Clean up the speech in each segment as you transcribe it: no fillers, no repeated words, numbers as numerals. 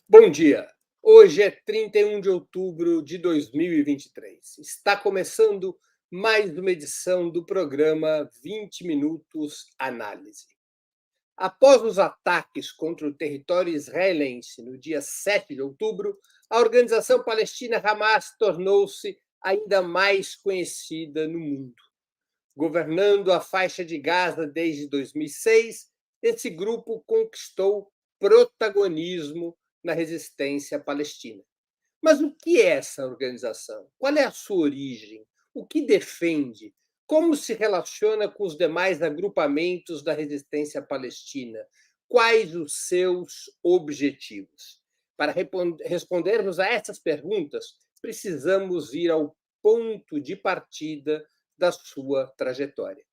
Bom dia. Hoje é 31 de outubro de 2023. Está começando mais uma edição do programa 20 Minutos Análise. Após os ataques contra o território israelense no dia 7 de outubro, a organização palestina Hamas tornou-se ainda mais conhecida no mundo. Governando a faixa de Gaza desde 2006, esse grupo conquistou protagonismo na resistência palestina. Mas o que é essa organização? Qual é a sua origem? O que defende? Como se relaciona com os demais agrupamentos da resistência palestina? Quais os seus objetivos? Para respondermos a essas perguntas, precisamos ir ao ponto de partida da sua trajetória.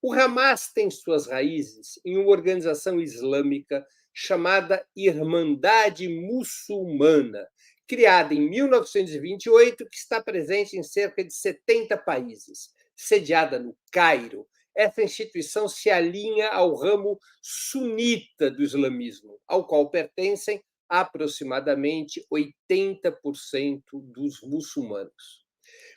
O Hamas tem suas raízes em uma organização islâmica chamada Irmandade Muçulmana, criada em 1928, que está presente em cerca de 70 países, sediada no Cairo. Essa instituição se alinha ao ramo sunita do islamismo, ao qual pertencem aproximadamente 80% dos muçulmanos.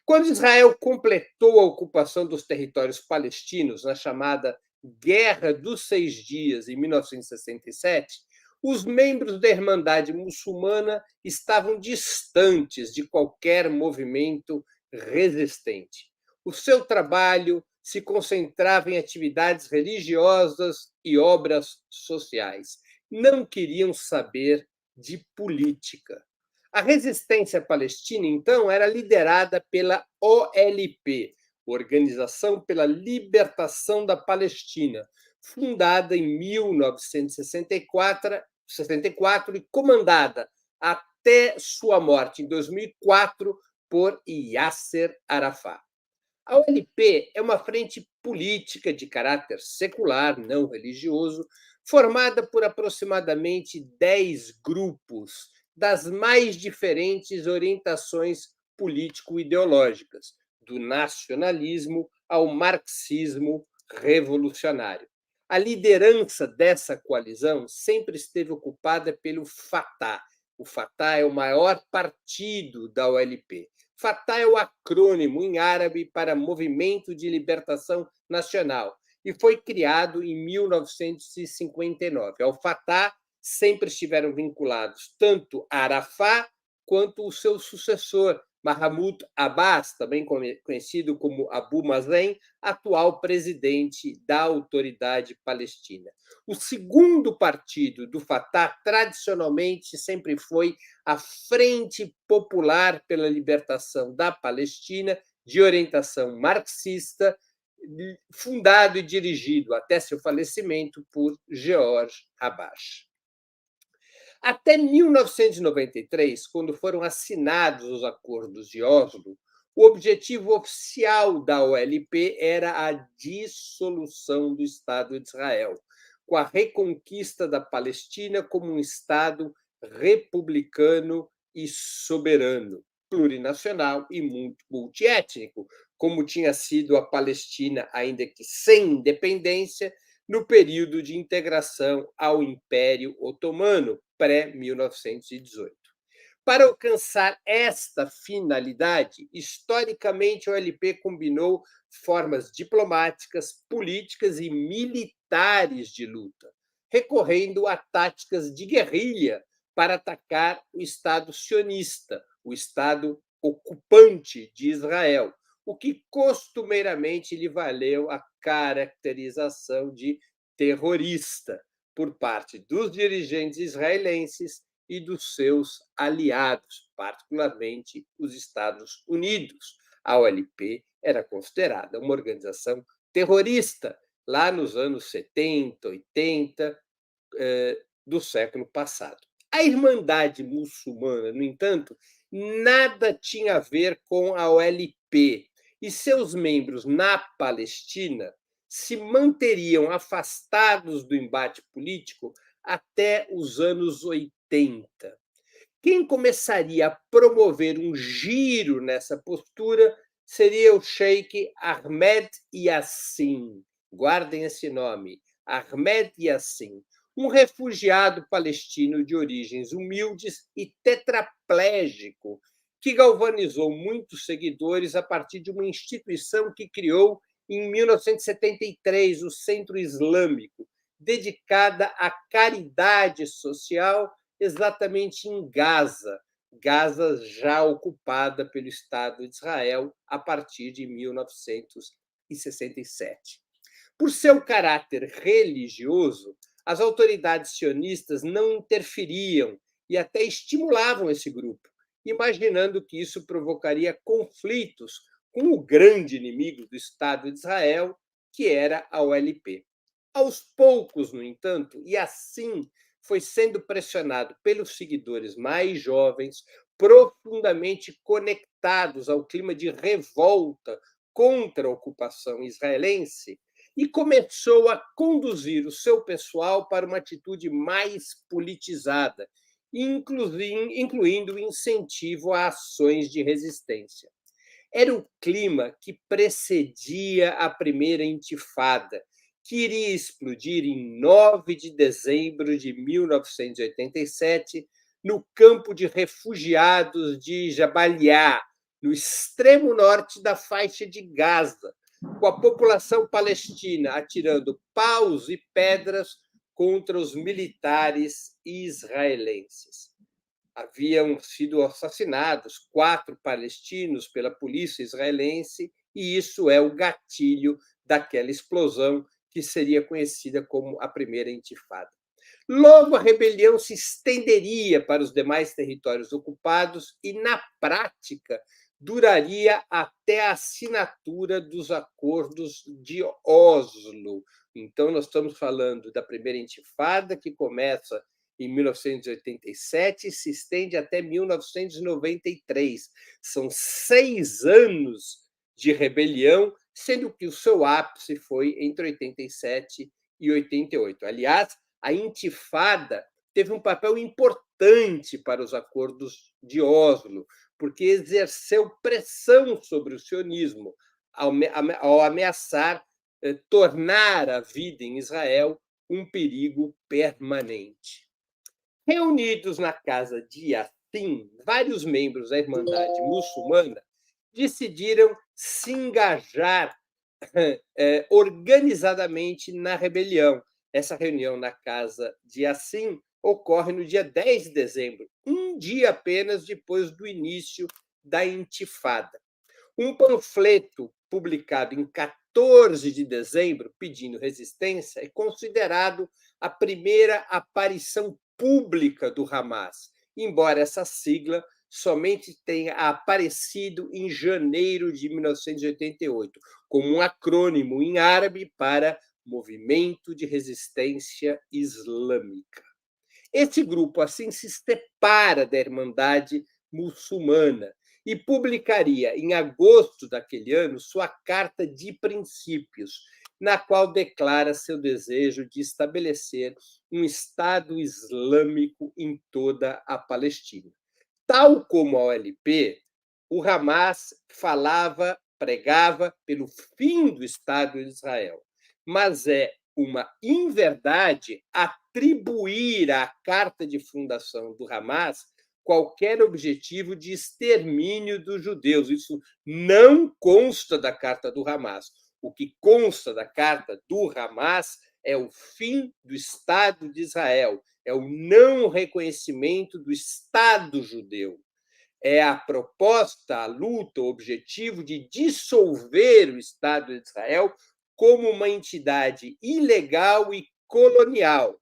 Quando Israel completou a ocupação dos territórios palestinos na chamada Guerra dos Seis Dias, em 1967, os membros da Irmandade Muçulmana estavam distantes de qualquer movimento resistente. O seu trabalho se concentrava em atividades religiosas e obras sociais. Não queriam saber de política. A resistência palestina, então, era liderada pela OLP, Organização pela Libertação da Palestina, fundada em 1964 e comandada até sua morte em 2004 por Yasser Arafat. A OLP é uma frente política de caráter secular, não religioso, formada por aproximadamente 10 grupos das mais diferentes orientações político-ideológicas, do nacionalismo ao marxismo revolucionário. A liderança dessa coalizão sempre esteve ocupada pelo Fatah. O Fatah é o maior partido da OLP. Fatah é o acrônimo em árabe para Movimento de Libertação Nacional e foi criado em 1959. Ao Fatah sempre estiveram vinculados tanto Arafat quanto o seu sucessor, Mahmoud Abbas, também conhecido como Abu Mazen, atual presidente da Autoridade Palestina. O segundo partido do Fatah, tradicionalmente, sempre foi a Frente Popular pela Libertação da Palestina, de orientação marxista, fundado e dirigido até seu falecimento por George Habash. Até 1993, quando foram assinados os acordos de Oslo, o objetivo oficial da OLP era a dissolução do Estado de Israel, com a reconquista da Palestina como um Estado republicano e soberano, plurinacional e multiétnico, como tinha sido a Palestina, ainda que sem independência, no período de integração ao Império Otomano, pré-1918. Para alcançar esta finalidade, historicamente a OLP combinou formas diplomáticas, políticas e militares de luta, recorrendo a táticas de guerrilha para atacar o Estado sionista, o Estado ocupante de Israel, o que costumeiramente lhe valeu a caracterização de terrorista por parte dos dirigentes israelenses e dos seus aliados, particularmente os Estados Unidos. A OLP era considerada uma organização terrorista lá nos anos 70, 80 do século passado. A Irmandade Muçulmana, no entanto, nada tinha a ver com a OLP, e seus membros na Palestina se manteriam afastados do embate político até os anos 80. Quem começaria a promover um giro nessa postura seria o Sheikh Ahmed Yassin. Guardem esse nome, Ahmed Yassin, um refugiado palestino de origens humildes e tetraplégico, que galvanizou muitos seguidores a partir de uma instituição que criou em 1973, o Centro Islâmico, dedicada à caridade social, exatamente em Gaza, Gaza já ocupada pelo Estado de Israel a partir de 1967. Por seu caráter religioso, as autoridades sionistas não interferiam e até estimulavam esse grupo, imaginando que isso provocaria conflitos com o grande inimigo do Estado de Israel, que era a OLP. Aos poucos, no entanto, e assim foi sendo pressionado pelos seguidores mais jovens, profundamente conectados ao clima de revolta contra a ocupação israelense, e começou a conduzir o seu pessoal para uma atitude mais politizada, incluindo o incentivo a ações de resistência. Era o clima que precedia a primeira intifada, que iria explodir em 9 de dezembro de 1987, no campo de refugiados de Jabalia, no extremo norte da faixa de Gaza, com a população palestina atirando paus e pedras contra os militares israelenses. Haviam sido assassinados 4 palestinos pela polícia israelense, e isso é o gatilho daquela explosão que seria conhecida como a primeira intifada. Logo, a rebelião se estenderia para os demais territórios ocupados e, na prática, duraria até a assinatura dos acordos de Oslo. Então, nós estamos falando da primeira intifada, que começa em 1987 e se estende até 1993. São 6 anos de rebelião, sendo que o seu ápice foi entre 87 e 88. Aliás, a intifada teve um papel importante para os acordos de Oslo, porque exerceu pressão sobre o sionismo ao ameaçar tornar a vida em Israel um perigo permanente. Reunidos na casa de Yassin, vários membros da Irmandade Muçulmana decidiram se engajar organizadamente na rebelião. Essa reunião na casa de Yassin ocorre no dia 10 de dezembro, um dia apenas depois do início da intifada. Um panfleto publicado em 14 de dezembro, pedindo resistência, é considerado a primeira aparição pública do Hamas, embora essa sigla somente tenha aparecido em janeiro de 1988, como um acrônimo em árabe para Movimento de Resistência Islâmica. Esse grupo, assim, se separa da Irmandade Muçulmana e publicaria, em agosto daquele ano, sua Carta de Princípios, na qual declara seu desejo de estabelecer um Estado Islâmico em toda a Palestina. Tal como a OLP, o Hamas pregava pelo fim do Estado de Israel, mas é uma inverdade atribuir à carta de fundação do Hamas qualquer objetivo de extermínio dos judeus. Isso não consta da carta do Hamas. O que consta da carta do Hamas é o fim do Estado de Israel, é o não reconhecimento do Estado judeu. É a proposta, a luta, o objetivo de dissolver o Estado de Israel como uma entidade ilegal e colonial.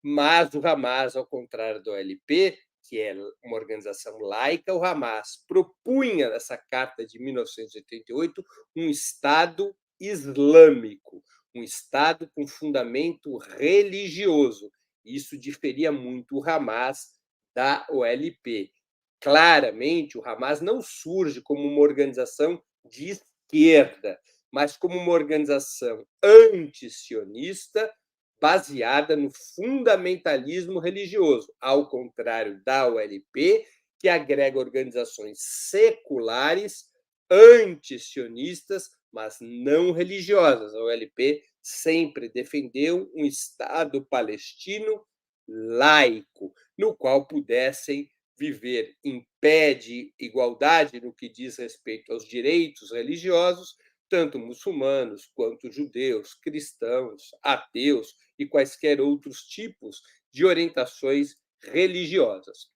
Mas o Hamas, ao contrário do OLP, que é uma organização laica, o Hamas propunha nessa carta de 1988 um Estado islâmico, um Estado com fundamento religioso. Isso diferia muito o Hamas da OLP. Claramente, o Hamas não surge como uma organização de esquerda, mas como uma organização antisionista baseada no fundamentalismo religioso, ao contrário da OLP, que agrega organizações seculares, antisionistas, mas não religiosas. A OLP sempre defendeu um Estado palestino laico, no qual pudessem viver em pé de igualdade no que diz respeito aos direitos religiosos, tanto muçulmanos quanto judeus, cristãos, ateus e quaisquer outros tipos de orientações religiosas.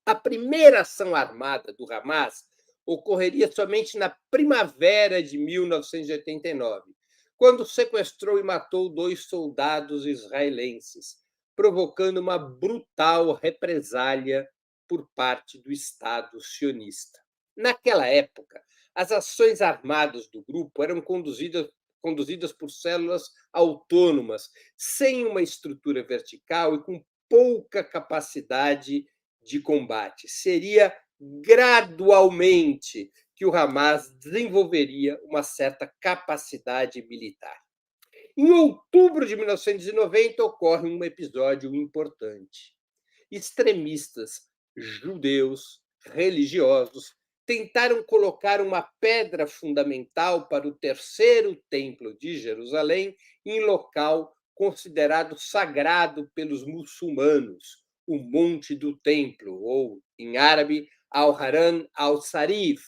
A primeira ação armada do Hamas ocorreria somente na primavera de 1989, quando sequestrou e matou 2 soldados israelenses, provocando uma brutal represália por parte do Estado sionista. Naquela época, as ações armadas do grupo eram conduzidas por células autônomas, sem uma estrutura vertical e com pouca capacidade de combate. Seria gradualmente que o Hamas desenvolveria uma certa capacidade militar. Em outubro de 1990, ocorre um episódio importante. Extremistas judeus religiosos tentaram colocar uma pedra fundamental para o terceiro templo de Jerusalém em local considerado sagrado pelos muçulmanos, o Monte do Templo, ou, em árabe, Al-Haram al-Sarif,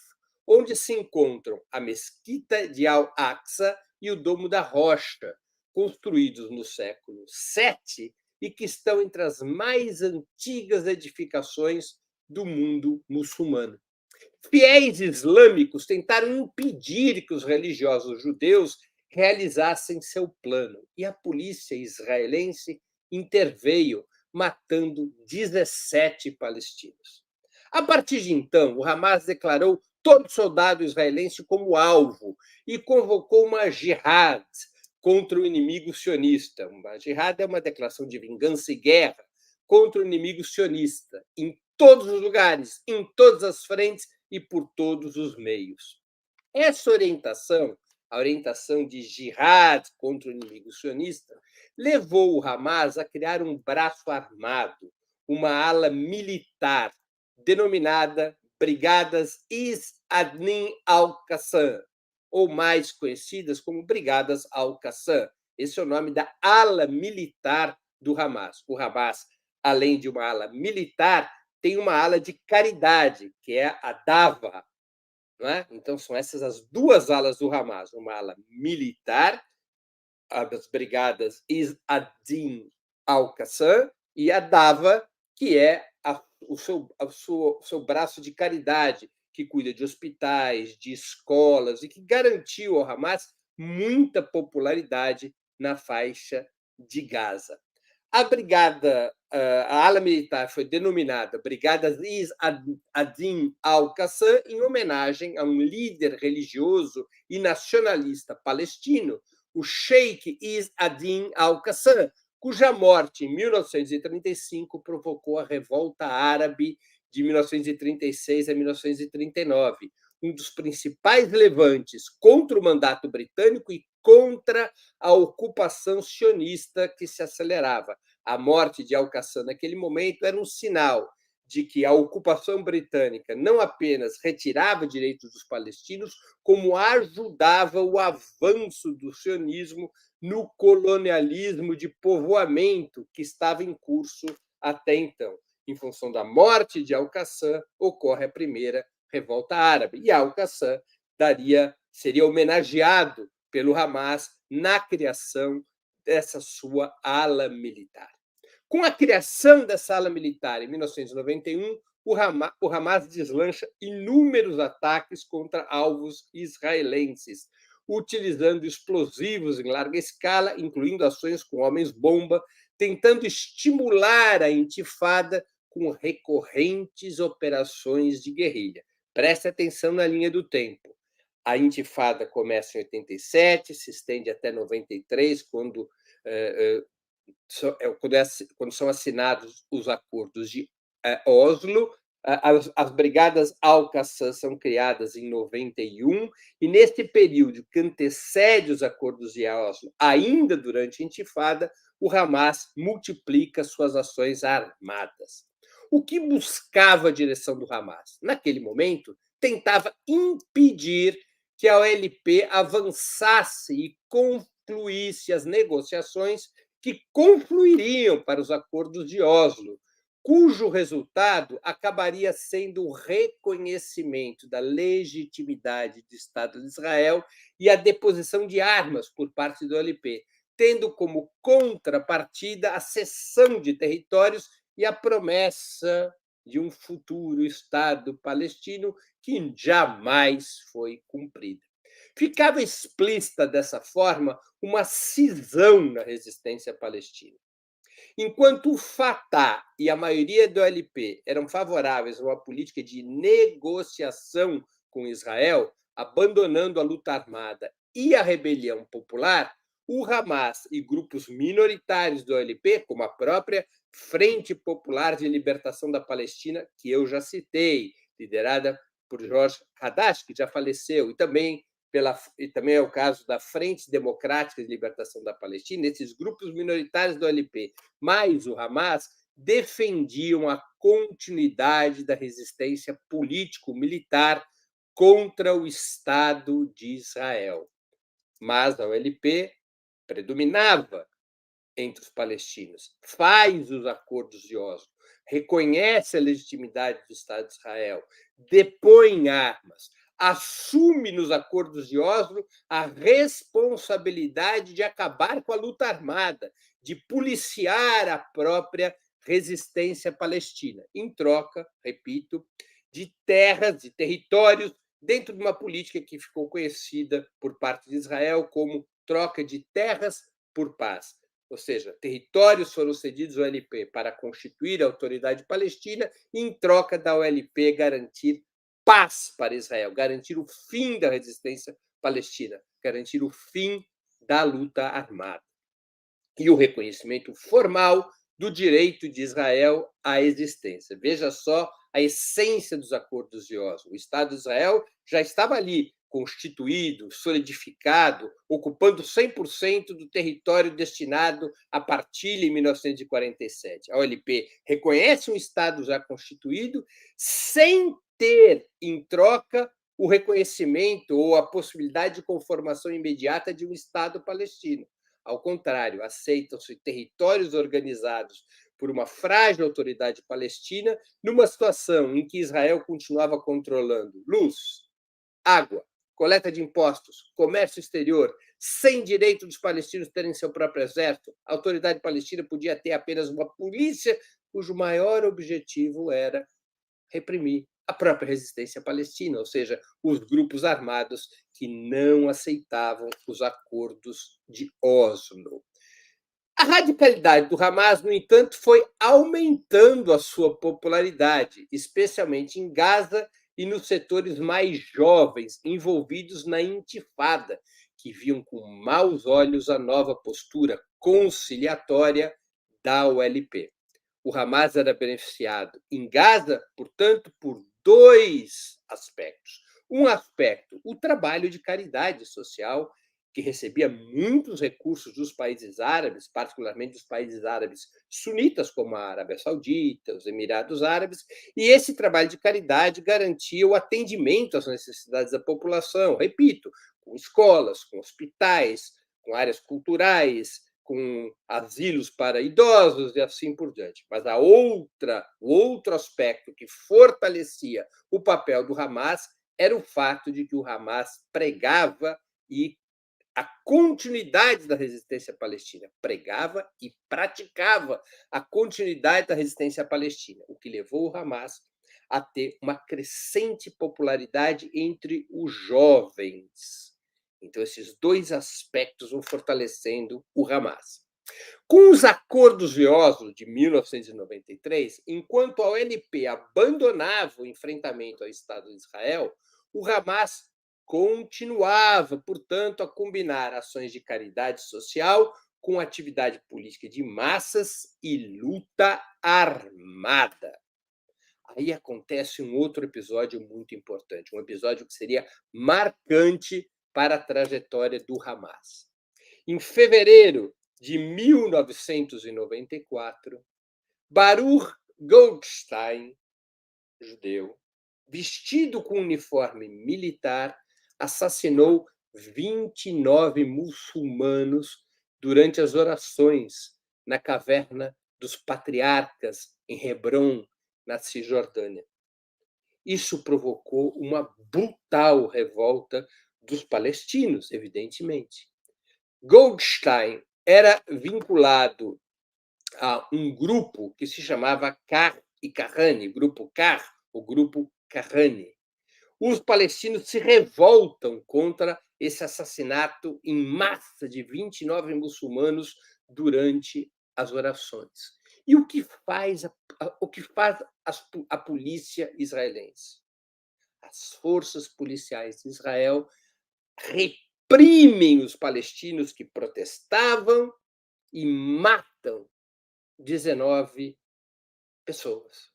onde se encontram a Mesquita de Al-Aqsa e o Domo da Rocha, construídos no século VII e que estão entre as mais antigas edificações do mundo muçulmano. Fiéis islâmicos tentaram impedir que os religiosos judeus realizassem seu plano, e a polícia israelense interveio, matando 17 palestinos. A partir de então, o Hamas declarou todo soldado israelense como alvo e convocou uma jihad contra o inimigo sionista. Uma jihad é uma declaração de vingança e guerra contra o inimigo sionista, em todos os lugares, em todas as frentes e por todos os meios. Essa orientação, a orientação de jihad contra o inimigo sionista, levou o Hamas a criar um braço armado, uma ala militar, denominada Brigadas Is-Adnin al-Qassam, ou mais conhecidas como Brigadas al-Qassam. Esse é o nome da ala militar do Hamas. O Hamas, além de uma ala militar, tem uma ala de caridade, que é a Dava. Não é? Então, são essas as duas alas do Hamas, uma ala militar, as brigadas Is-Adin al-Qassam, e a Dava, que é o seu braço de caridade, que cuida de hospitais, de escolas, e que garantiu ao Hamas muita popularidade na faixa de Gaza. A ala militar foi denominada Brigada Is-Adin al-Qassam em homenagem a um líder religioso e nacionalista palestino, o Sheikh Is-Adin al-Qassam, cuja morte em 1935 provocou a Revolta Árabe de 1936 a 1939, um dos principais levantes contra o mandato britânico e contra a ocupação sionista que se acelerava. A morte de Al-Qassam naquele momento era um sinal de que a ocupação britânica não apenas retirava direitos dos palestinos, como ajudava o avanço do sionismo no colonialismo de povoamento que estava em curso até então. Em função da morte de Al-Qassam, ocorre a primeira revolta árabe, e Al-Qassam seria homenageado pelo Hamas na criação dessa sua ala militar. Com a criação dessa ala militar em 1991, o Hamas deslancha inúmeros ataques contra alvos israelenses, utilizando explosivos em larga escala, incluindo ações com homens-bomba, tentando estimular a intifada com recorrentes operações de guerrilha. Preste atenção na linha do tempo. A intifada começa em 87, se estende até 93, quando são assinados os acordos de Oslo. As brigadas Al-Qassam são criadas em 91, e neste período que antecede os acordos de Oslo, ainda durante a intifada, o Hamas multiplica suas ações armadas. O que buscava a direção do Hamas? Naquele momento, tentava impedir que a OLP avançasse e concluísse as negociações que confluiriam para os acordos de Oslo, cujo resultado acabaria sendo o reconhecimento da legitimidade do Estado de Israel e a deposição de armas por parte do OLP, tendo como contrapartida a cessão de territórios e a promessa de um futuro Estado palestino que jamais foi cumprida. Ficava explícita dessa forma uma cisão na resistência palestina. Enquanto o Fatah e a maioria do OLP eram favoráveis a uma política de negociação com Israel, abandonando a luta armada e a rebelião popular, o Hamas e grupos minoritários do OLP, como a própria Frente Popular de Libertação da Palestina, que eu já citei, liderada por Jorge Hadash, que já faleceu, e também é o caso da Frente Democrática de Libertação da Palestina, esses grupos minoritários do OLP, mais o Hamas, defendiam a continuidade da resistência político-militar contra o Estado de Israel. Mas a OLP predominava entre os palestinos, faz os acordos de Oslo, reconhece a legitimidade do Estado de Israel, depõe armas, assume nos acordos de Oslo a responsabilidade de acabar com a luta armada, de policiar a própria resistência palestina, em troca, repito, de terras, de territórios, dentro de uma política que ficou conhecida por parte de Israel como troca de terras por paz. Ou seja, territórios foram cedidos ao OLP para constituir a autoridade palestina e, em troca da OLP, garantir paz para Israel, garantir o fim da resistência palestina, garantir o fim da luta armada e o reconhecimento formal do direito de Israel à existência. Veja só a essência dos acordos de Oslo. O Estado de Israel já estava ali, constituído, solidificado, ocupando 100% do território destinado à partilha em 1947. A OLP reconhece um Estado já constituído sem ter, em troca, o reconhecimento ou a possibilidade de conformação imediata de um Estado palestino. Ao contrário, aceitam-se territórios organizados por uma frágil autoridade palestina, numa situação em que Israel continuava controlando luz, água, coleta de impostos, comércio exterior, sem direito dos palestinos terem seu próprio exército. A autoridade palestina podia ter apenas uma polícia cujo maior objetivo era reprimir a própria resistência palestina, ou seja, os grupos armados que não aceitavam os acordos de Oslo. A radicalidade do Hamas, no entanto, foi aumentando a sua popularidade, especialmente em Gaza e nos setores mais jovens envolvidos na intifada, que viam com maus olhos a nova postura conciliatória da OLP. O Hamas era beneficiado em Gaza, portanto, por dois aspectos. Um aspecto, o trabalho de caridade social, que recebia muitos recursos dos países árabes, particularmente dos países árabes sunitas, como a Arábia Saudita, os Emirados Árabes, e esse trabalho de caridade garantia o atendimento às necessidades da população, repito, com escolas, com hospitais, com áreas culturais, com asilos para idosos e assim por diante. Mas o outro aspecto que fortalecia o papel do Hamas era o fato de que o Hamas pregava a continuidade da resistência palestina, pregava e praticava a continuidade da resistência palestina, o que levou o Hamas a ter uma crescente popularidade entre os jovens. Então, esses dois aspectos vão fortalecendo o Hamas. Com os acordos de Oslo de 1993, enquanto a OLP abandonava o enfrentamento ao Estado de Israel, o Hamas continuava, portanto, a combinar ações de caridade social com atividade política de massas e luta armada. Aí acontece um outro episódio muito importante, um episódio que seria marcante para a trajetória do Hamas. Em fevereiro de 1994, Baruch Goldstein, judeu, vestido com uniforme militar, assassinou 29 muçulmanos durante as orações na caverna dos patriarcas em Hebrom, na Cisjordânia. Isso provocou uma brutal revolta dos palestinos, evidentemente. Goldstein era vinculado a um grupo que se chamava Car e Kahane, grupo Car, o grupo Kahane. Os palestinos se revoltam contra esse assassinato em massa de 29 muçulmanos durante as orações. E o que faz a polícia israelense? As forças policiais de Israel reprimem os palestinos que protestavam e matam 19 pessoas.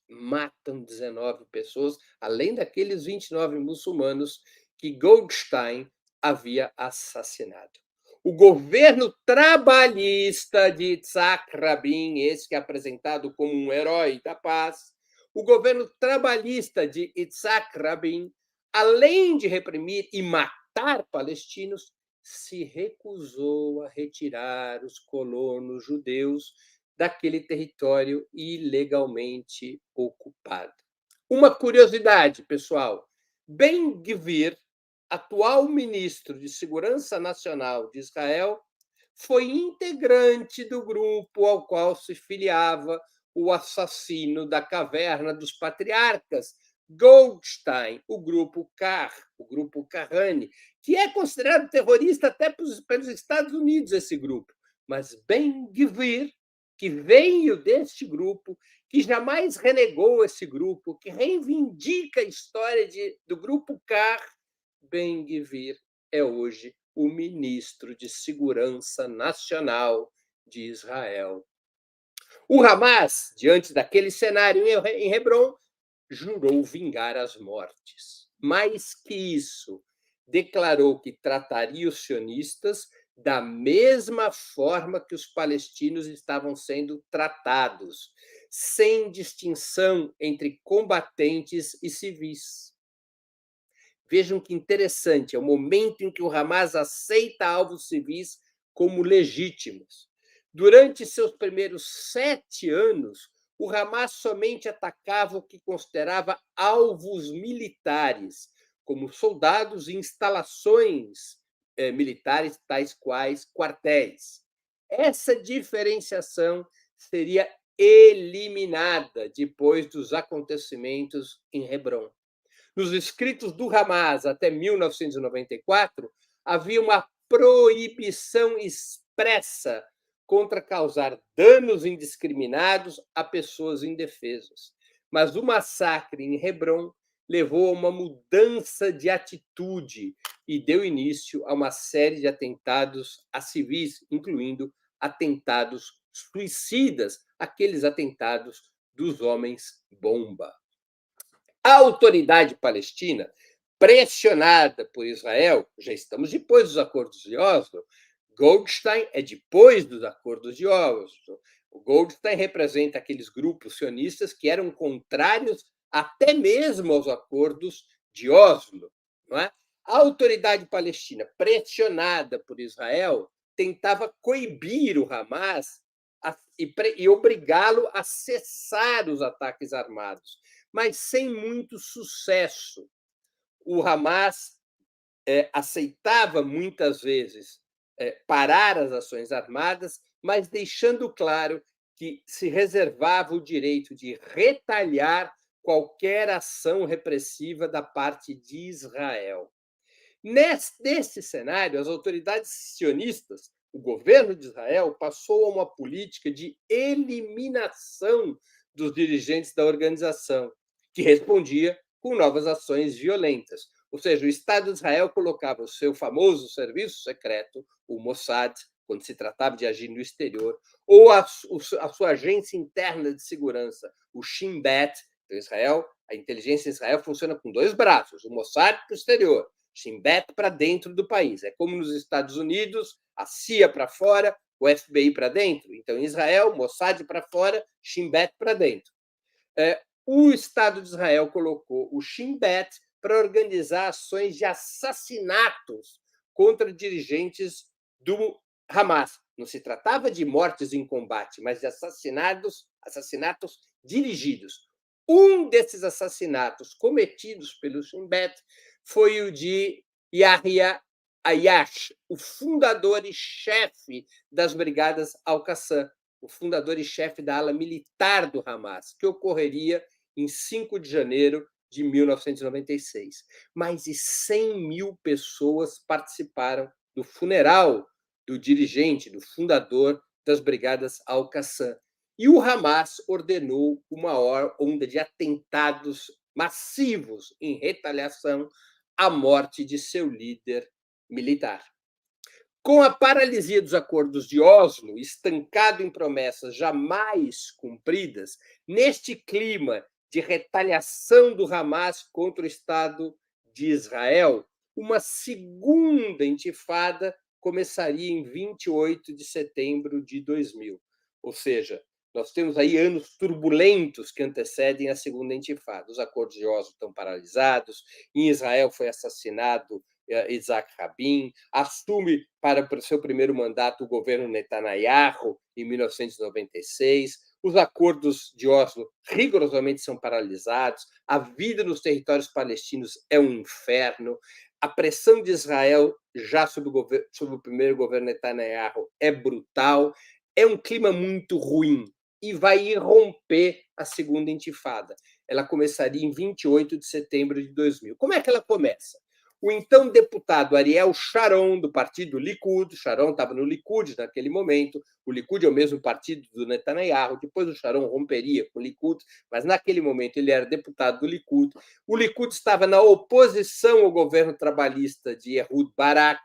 Matam 19 pessoas, além daqueles 29 muçulmanos que Goldstein havia assassinado. O governo trabalhista de Yitzhak Rabin, esse que é apresentado como um herói da paz, o governo trabalhista de Yitzhak Rabin, além de reprimir e matar palestinos, se recusou a retirar os colonos judeus daquele território ilegalmente ocupado. Uma curiosidade, pessoal: Ben-Gvir, atual ministro de Segurança Nacional de Israel, foi integrante do grupo ao qual se filiava o assassino da caverna dos patriarcas, Goldstein, o grupo Car, o grupo Kahane, que é considerado terrorista até pelos Estados Unidos, esse grupo. Mas Ben-Gvir, que veio deste grupo, que jamais renegou esse grupo, que reivindica a história do grupo Car, Ben-Gvir é hoje o ministro de Segurança Nacional de Israel. O Hamas, diante daquele cenário em Hebrom, jurou vingar as mortes. Mais que isso, declarou que trataria os sionistas da mesma forma que os palestinos estavam sendo tratados, sem distinção entre combatentes e civis. Vejam que interessante, é o momento em que o Hamas aceita alvos civis como legítimos. Durante seus primeiros 7 anos, o Hamas somente atacava o que considerava alvos militares, como soldados e instalações militares, tais quais quartéis. Essa diferenciação seria eliminada depois dos acontecimentos em Hebrom. Nos escritos do Hamas até 1994, havia uma proibição expressa contra causar danos indiscriminados a pessoas indefesas. Mas o massacre em Hebrom levou a uma mudança de atitude e deu início a uma série de atentados a civis, incluindo atentados suicidas, aqueles atentados dos homens-bomba. A autoridade palestina, pressionada por Israel, já estamos depois dos acordos de Oslo, Goldstein é depois dos acordos de Oslo. O Goldstein representa aqueles grupos sionistas que eram contrários até mesmo aos acordos de Oslo. Não é? A autoridade palestina, pressionada por Israel, tentava coibir o Hamas e obrigá-lo a cessar os ataques armados, mas sem muito sucesso. O Hamas aceitava muitas vezes parar as ações armadas, mas deixando claro que se reservava o direito de retalhar qualquer ação repressiva da parte de Israel. Nesse cenário, as autoridades sionistas, o governo de Israel, passou a uma política de eliminação dos dirigentes da organização, que respondia com novas ações violentas. Ou seja, o Estado de Israel colocava o seu famoso serviço secreto, o Mossad, quando se tratava de agir no exterior, ou a sua agência interna de segurança, o Shin Bet. Então, Israel, a inteligência de Israel funciona com 2 braços, o Mossad para o exterior, Shin Bet para dentro do país. É como nos Estados Unidos, a CIA para fora, o FBI para dentro. Então, em Israel, Mossad para fora, Shin Bet para dentro. O Estado de Israel colocou o Shin Bet para organizar ações de assassinatos contra dirigentes do Hamas. Não se tratava de mortes em combate, mas de assassinatos dirigidos. Um desses assassinatos cometidos pelo Shin Bet foi o de Yahya Ayash, o fundador e chefe das Brigadas Al-Qassam, o fundador e chefe da ala militar do Hamas, que ocorreria em 5 de janeiro de 1996. Mais de 100 mil pessoas participaram do funeral do dirigente, do fundador das Brigadas Al-Qassam. E o Hamas ordenou uma onda de atentados massivos em retaliação à morte de seu líder militar. Com a paralisia dos acordos de Oslo, estancado em promessas jamais cumpridas, neste clima de retaliação do Hamas contra o Estado de Israel, uma segunda intifada começaria em 28 de setembro de 2000. Ou seja, nós temos aí anos turbulentos que antecedem a segunda intifada. Os acordos de Oslo estão paralisados, em Israel foi assassinado Isaac Rabin, assume para o seu primeiro mandato o governo Netanyahu em 1996, os acordos de Oslo rigorosamente são paralisados, a vida nos territórios palestinos é um inferno, a pressão de Israel, já sob o primeiro governo Netanyahu, é brutal, é um clima muito ruim e vai irromper a segunda intifada. Ela começaria em 28 de setembro de 2000. Como é que ela começa? O então deputado Ariel Sharon, do partido Likud, Sharon estava no Likud naquele momento, o Likud é o mesmo partido do Netanyahu, depois o Sharon romperia com o Likud, mas naquele momento ele era deputado do Likud. O Likud estava na oposição ao governo trabalhista de Ehud Barak,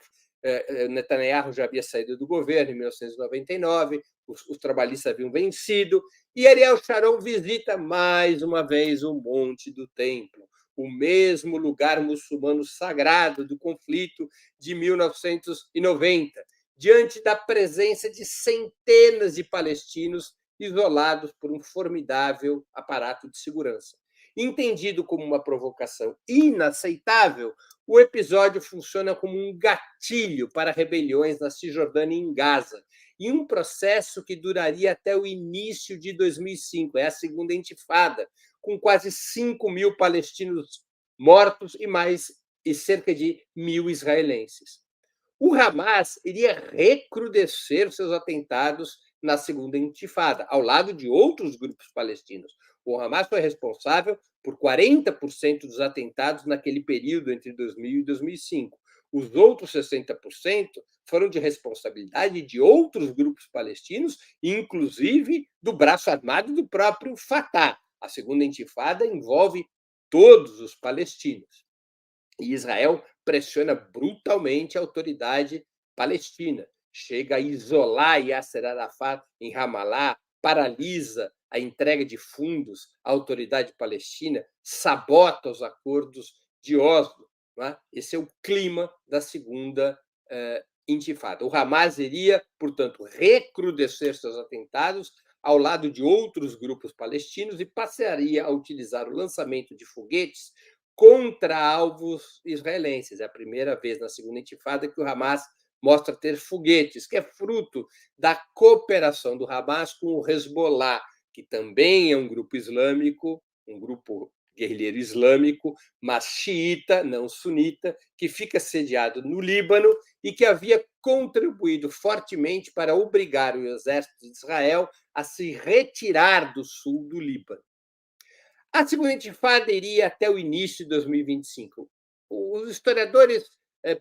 Netanyahu já havia saído do governo em 1999, os trabalhistas haviam vencido, e Ariel Sharon visita mais uma vez o Monte do Templo, o mesmo lugar muçulmano sagrado do conflito de 1990, diante da presença de centenas de palestinos isolados por um formidável aparato de segurança. Entendido como uma provocação inaceitável, o episódio funciona como um gatilho para rebeliões na Cisjordânia e em Gaza, e um processo que duraria até o início de 2005, é a segunda intifada, com quase 5 mil palestinos mortos e cerca de 1.000 israelenses. O Hamas iria recrudescer seus atentados na segunda intifada, ao lado de outros grupos palestinos. O Hamas foi responsável por 40% dos atentados naquele período entre 2000 e 2005. Os outros 60% foram de responsabilidade de outros grupos palestinos, inclusive do braço armado do próprio Fatah. A segunda intifada envolve todos os palestinos. E Israel pressiona brutalmente a autoridade palestina, chega a isolar Yasser Arafat em Ramallah, paralisa a entrega de fundos à autoridade palestina, sabota os acordos de Oslo. Não é? Esse é o clima da segunda intifada. O Hamas iria, portanto, recrudescer seus atentados ao lado de outros grupos palestinos e passaria a utilizar o lançamento de foguetes contra alvos israelenses. É a primeira vez na segunda intifada que o Hamas mostra ter foguetes, que é fruto da cooperação do Hamas com o Hezbollah, que também é um grupo islâmico, um grupo guerrilheiro islâmico, mas xiita, não sunita, que fica sediado no Líbano e que havia contribuído fortemente para obrigar o exército de Israel a se retirar do sul do Líbano. A segunda intifada iria até o início de 2025. Os historiadores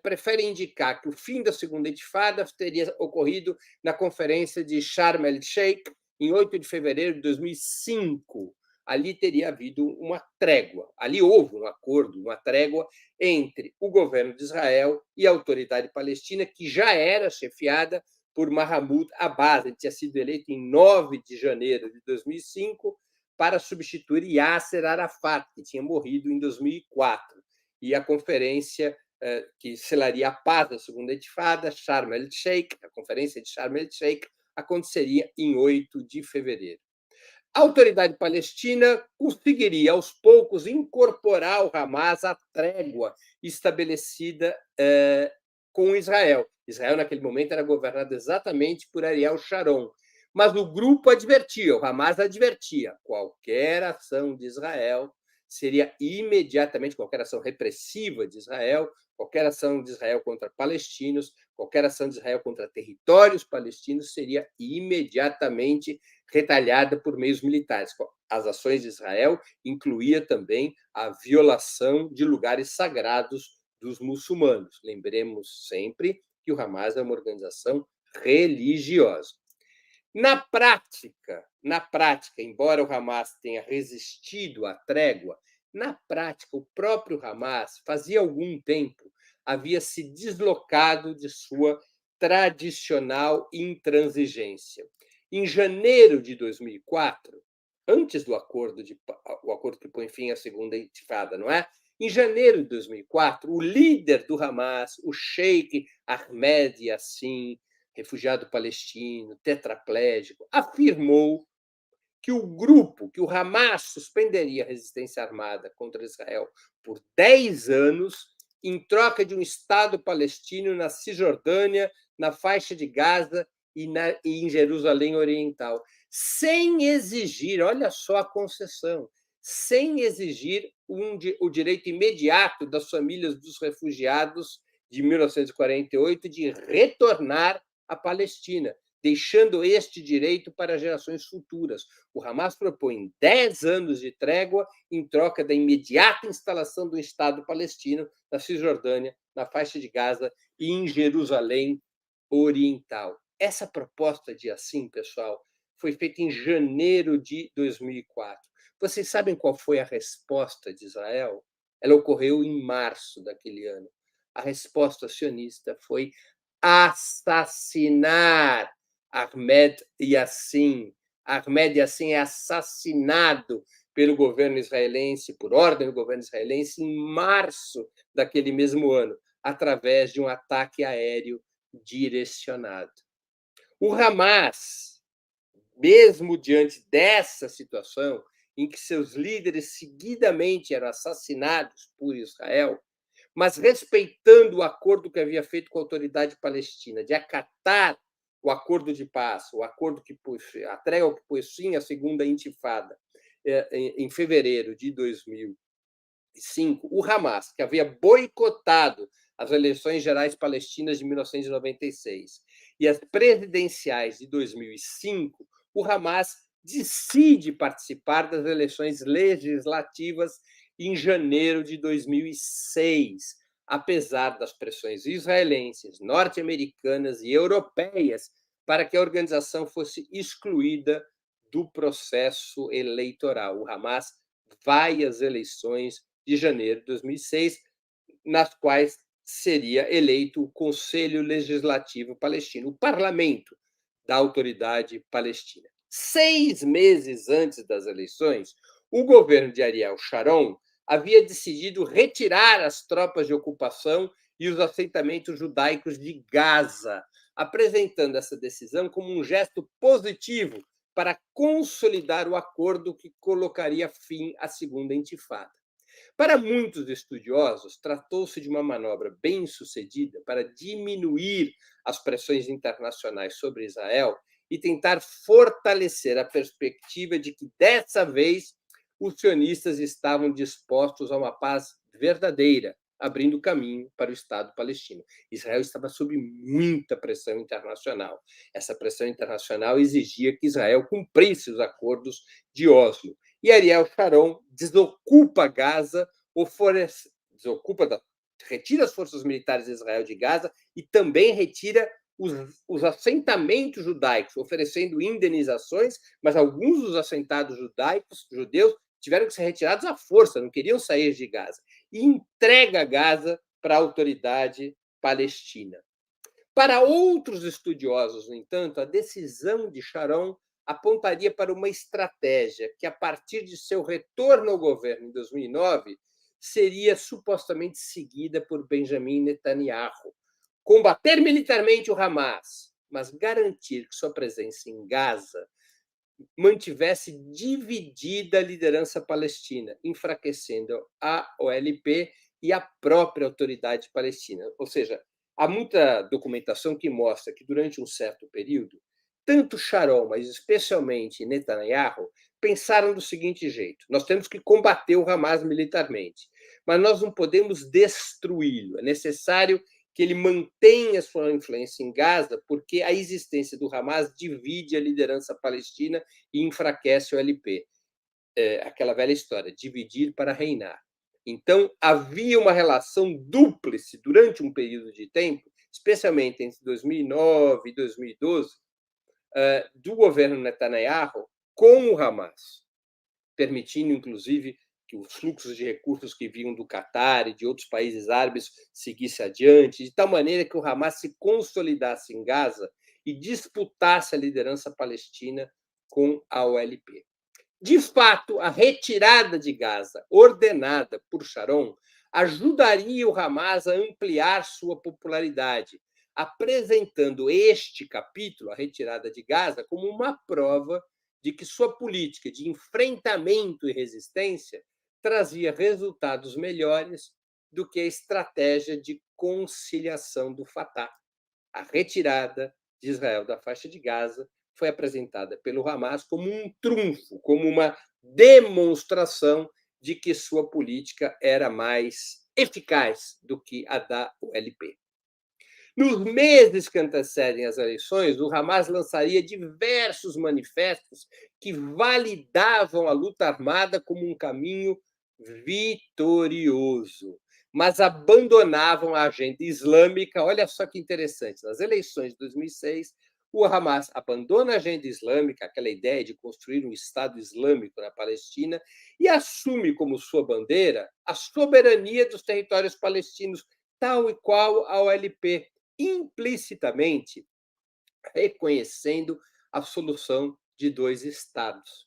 preferem indicar que o fim da segunda intifada teria ocorrido na conferência de Sharm el-Sheikh, em 8 de fevereiro de 2005. Ali teria havido uma trégua. Ali houve um acordo, uma trégua entre o governo de Israel e a autoridade palestina, que já era chefiada por Mahmoud Abbas. Ele tinha sido eleito em 9 de janeiro de 2005 para substituir Yasser Arafat, que tinha morrido em 2004. E a conferência que selaria a paz da segunda intifada, Sharm el-Sheikh, a conferência de Sharm el-Sheikh, aconteceria em 8 de fevereiro. A autoridade palestina conseguiria, aos poucos, incorporar o Hamas à trégua estabelecida com Israel. Israel, naquele momento, era governado exatamente por Ariel Sharon. Mas o grupo advertia, o Hamas advertia, qualquer ação de Israel seria imediatamente, qualquer ação repressiva de Israel, qualquer ação de Israel contra palestinos, qualquer ação de Israel contra territórios palestinos seria imediatamente retalhada por meios militares. As ações de Israel incluía também a violação de lugares sagrados dos muçulmanos. Lembremos sempre que o Hamas é uma organização religiosa. Na prática, embora o Hamas tenha resistido à trégua, na prática, o próprio Hamas, fazia algum tempo, havia se deslocado de sua tradicional intransigência. Em janeiro de 2004, antes do acordo que põe fim à segunda intifada, não é? Em janeiro de 2004, o líder do Hamas, o Sheikh Ahmed Yassin, refugiado palestino, tetraplégico, afirmou que o grupo, que o Hamas suspenderia a resistência armada contra Israel por 10 anos, em troca de um Estado palestino na Cisjordânia, na faixa de Gaza e em Jerusalém Oriental, sem exigir, olha só a concessão, sem exigir o direito imediato das famílias dos refugiados de 1948 de retornar à Palestina, deixando este direito para gerações futuras. O Hamas propõe 10 anos de trégua em troca da imediata instalação do Estado palestino na Cisjordânia, na faixa de Gaza e em Jerusalém Oriental. Essa proposta de assim, pessoal, foi feita em janeiro de 2004. Vocês sabem qual foi a resposta de Israel? Ela ocorreu em março daquele ano. A resposta sionista foi assassinar Ahmed Yassin. Ahmed Yassin é assassinado pelo governo israelense, por ordem do governo israelense, em março daquele mesmo ano, através de um ataque aéreo direcionado. O Hamas, mesmo diante dessa situação, em que seus líderes seguidamente eram assassinados por Israel, mas respeitando o acordo que havia feito com a autoridade palestina, de acatar o acordo de paz, o acordo que a trégua que pôs fim à segunda intifada, em fevereiro de 2005, o Hamas, que havia boicotado as eleições gerais palestinas de 1996 e as presidenciais de 2005, o Hamas decide participar das eleições legislativas em janeiro de 2006, apesar das pressões israelenses, norte-americanas e europeias para que a organização fosse excluída do processo eleitoral. O Hamas vai às eleições de janeiro de 2006, nas quais seria eleito o Conselho Legislativo Palestino, o parlamento da autoridade palestina. 6 meses antes das eleições, o governo de Ariel Sharon havia decidido retirar as tropas de ocupação e os assentamentos judaicos de Gaza, apresentando essa decisão como um gesto positivo para consolidar o acordo que colocaria fim à segunda intifada. Para muitos estudiosos, tratou-se de uma manobra bem-sucedida para diminuir as pressões internacionais sobre Israel e tentar fortalecer a perspectiva de que, dessa vez, os sionistas estavam dispostos a uma paz verdadeira, abrindo caminho para o Estado palestino. Israel estava sob muita pressão internacional. Essa pressão internacional exigia que Israel cumprisse os acordos de Oslo. E Ariel Sharon desocupa Gaza, retira as forças militares de Israel de Gaza e também retira os assentamentos judaicos, oferecendo indenizações, mas alguns dos assentados judeus, tiveram que ser retirados à força, não queriam sair de Gaza, e entrega Gaza para a autoridade palestina. Para outros estudiosos, no entanto, a decisão de Sharon apontaria para uma estratégia que, a partir de seu retorno ao governo em 2009, seria supostamente seguida por Benjamin Netanyahu. Combater militarmente o Hamas, mas garantir que sua presença em Gaza mantivesse dividida a liderança palestina, enfraquecendo a OLP e a própria autoridade palestina. Ou seja, há muita documentação que mostra que, durante um certo período, tanto Sharon, mas especialmente Netanyahu, pensaram do seguinte jeito: nós temos que combater o Hamas militarmente, mas nós não podemos destruí-lo. É necessário que ele mantenha sua influência em Gaza, porque a existência do Hamas divide a liderança palestina e enfraquece o LP. Aquela velha história, dividir para reinar. Então, havia uma relação dúplice durante um período de tempo, especialmente entre 2009 e 2012, do governo Netanyahu com o Hamas, permitindo, inclusive, que os fluxos de recursos que vinham do Catar e de outros países árabes seguissem adiante, de tal maneira que o Hamas se consolidasse em Gaza e disputasse a liderança palestina com a OLP. De fato, a retirada de Gaza, ordenada por Sharon, ajudaria o Hamas a ampliar sua popularidade, apresentando este capítulo, a retirada de Gaza, como uma prova de que sua política de enfrentamento e resistência trazia resultados melhores do que a estratégia de conciliação do Fatah. A retirada de Israel da faixa de Gaza foi apresentada pelo Hamas como um trunfo, como uma demonstração de que sua política era mais eficaz do que a da ULP. Nos meses que antecedem as eleições, o Hamas lançaria diversos manifestos que validavam a luta armada como um caminho vitorioso, mas abandonavam a agenda islâmica. Olha só que interessante, nas eleições de 2006, o Hamas abandona a agenda islâmica, aquela ideia de construir um Estado islâmico na Palestina, e assume como sua bandeira a soberania dos territórios palestinos, tal e qual a OLP, implicitamente reconhecendo a solução de dois estados.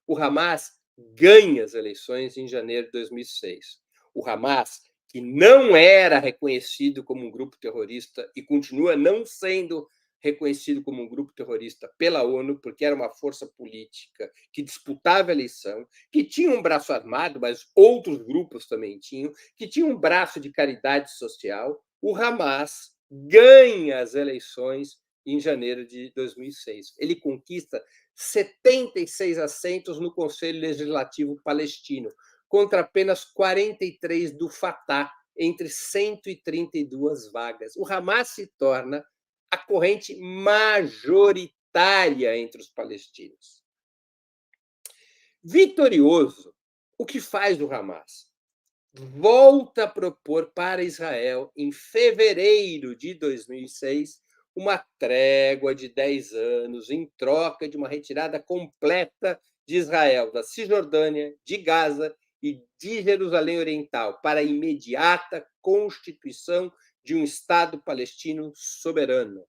O Hamas ganha as eleições em janeiro de 2006. O Hamas, que não era reconhecido como um grupo terrorista e continua não sendo reconhecido como um grupo terrorista pela ONU, porque era uma força política que disputava a eleição, que tinha um braço armado, mas outros grupos também tinham, que tinha um braço de caridade social. O Hamas ganha as eleições em janeiro de 2006. Ele conquista 76 assentos no Conselho Legislativo Palestino, contra apenas 43 do Fatah, entre 132 vagas. O Hamas se torna a corrente majoritária entre os palestinos. Vitorioso, o que faz o Hamas? Volta a propor para Israel, em fevereiro de 2006, uma trégua de 10 anos em troca de uma retirada completa de Israel da Cisjordânia, de Gaza e de Jerusalém Oriental, para a imediata constituição de um Estado palestino soberano.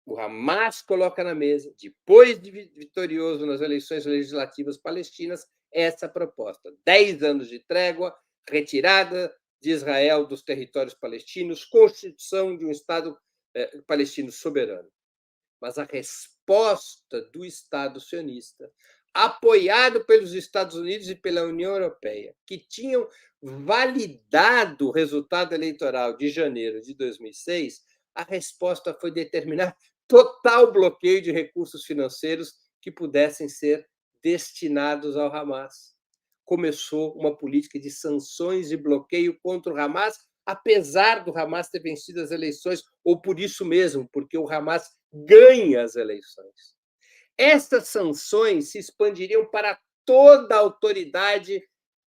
O Hamas coloca na mesa, depois de vitorioso nas eleições legislativas palestinas, essa proposta: 10 anos de trégua, retirada de Israel dos territórios palestinos, constituição de um Estado palestino soberano. Mas a resposta do Estado sionista, apoiado pelos Estados Unidos e pela União Europeia, que tinham validado o resultado eleitoral de janeiro de 2006, a resposta foi determinar total bloqueio de recursos financeiros que pudessem ser destinados ao Hamas. Começou uma política de sanções e bloqueio contra o Hamas, apesar do Hamas ter vencido as eleições, ou por isso mesmo, porque o Hamas ganha as eleições. Estas sanções se expandiriam para toda a autoridade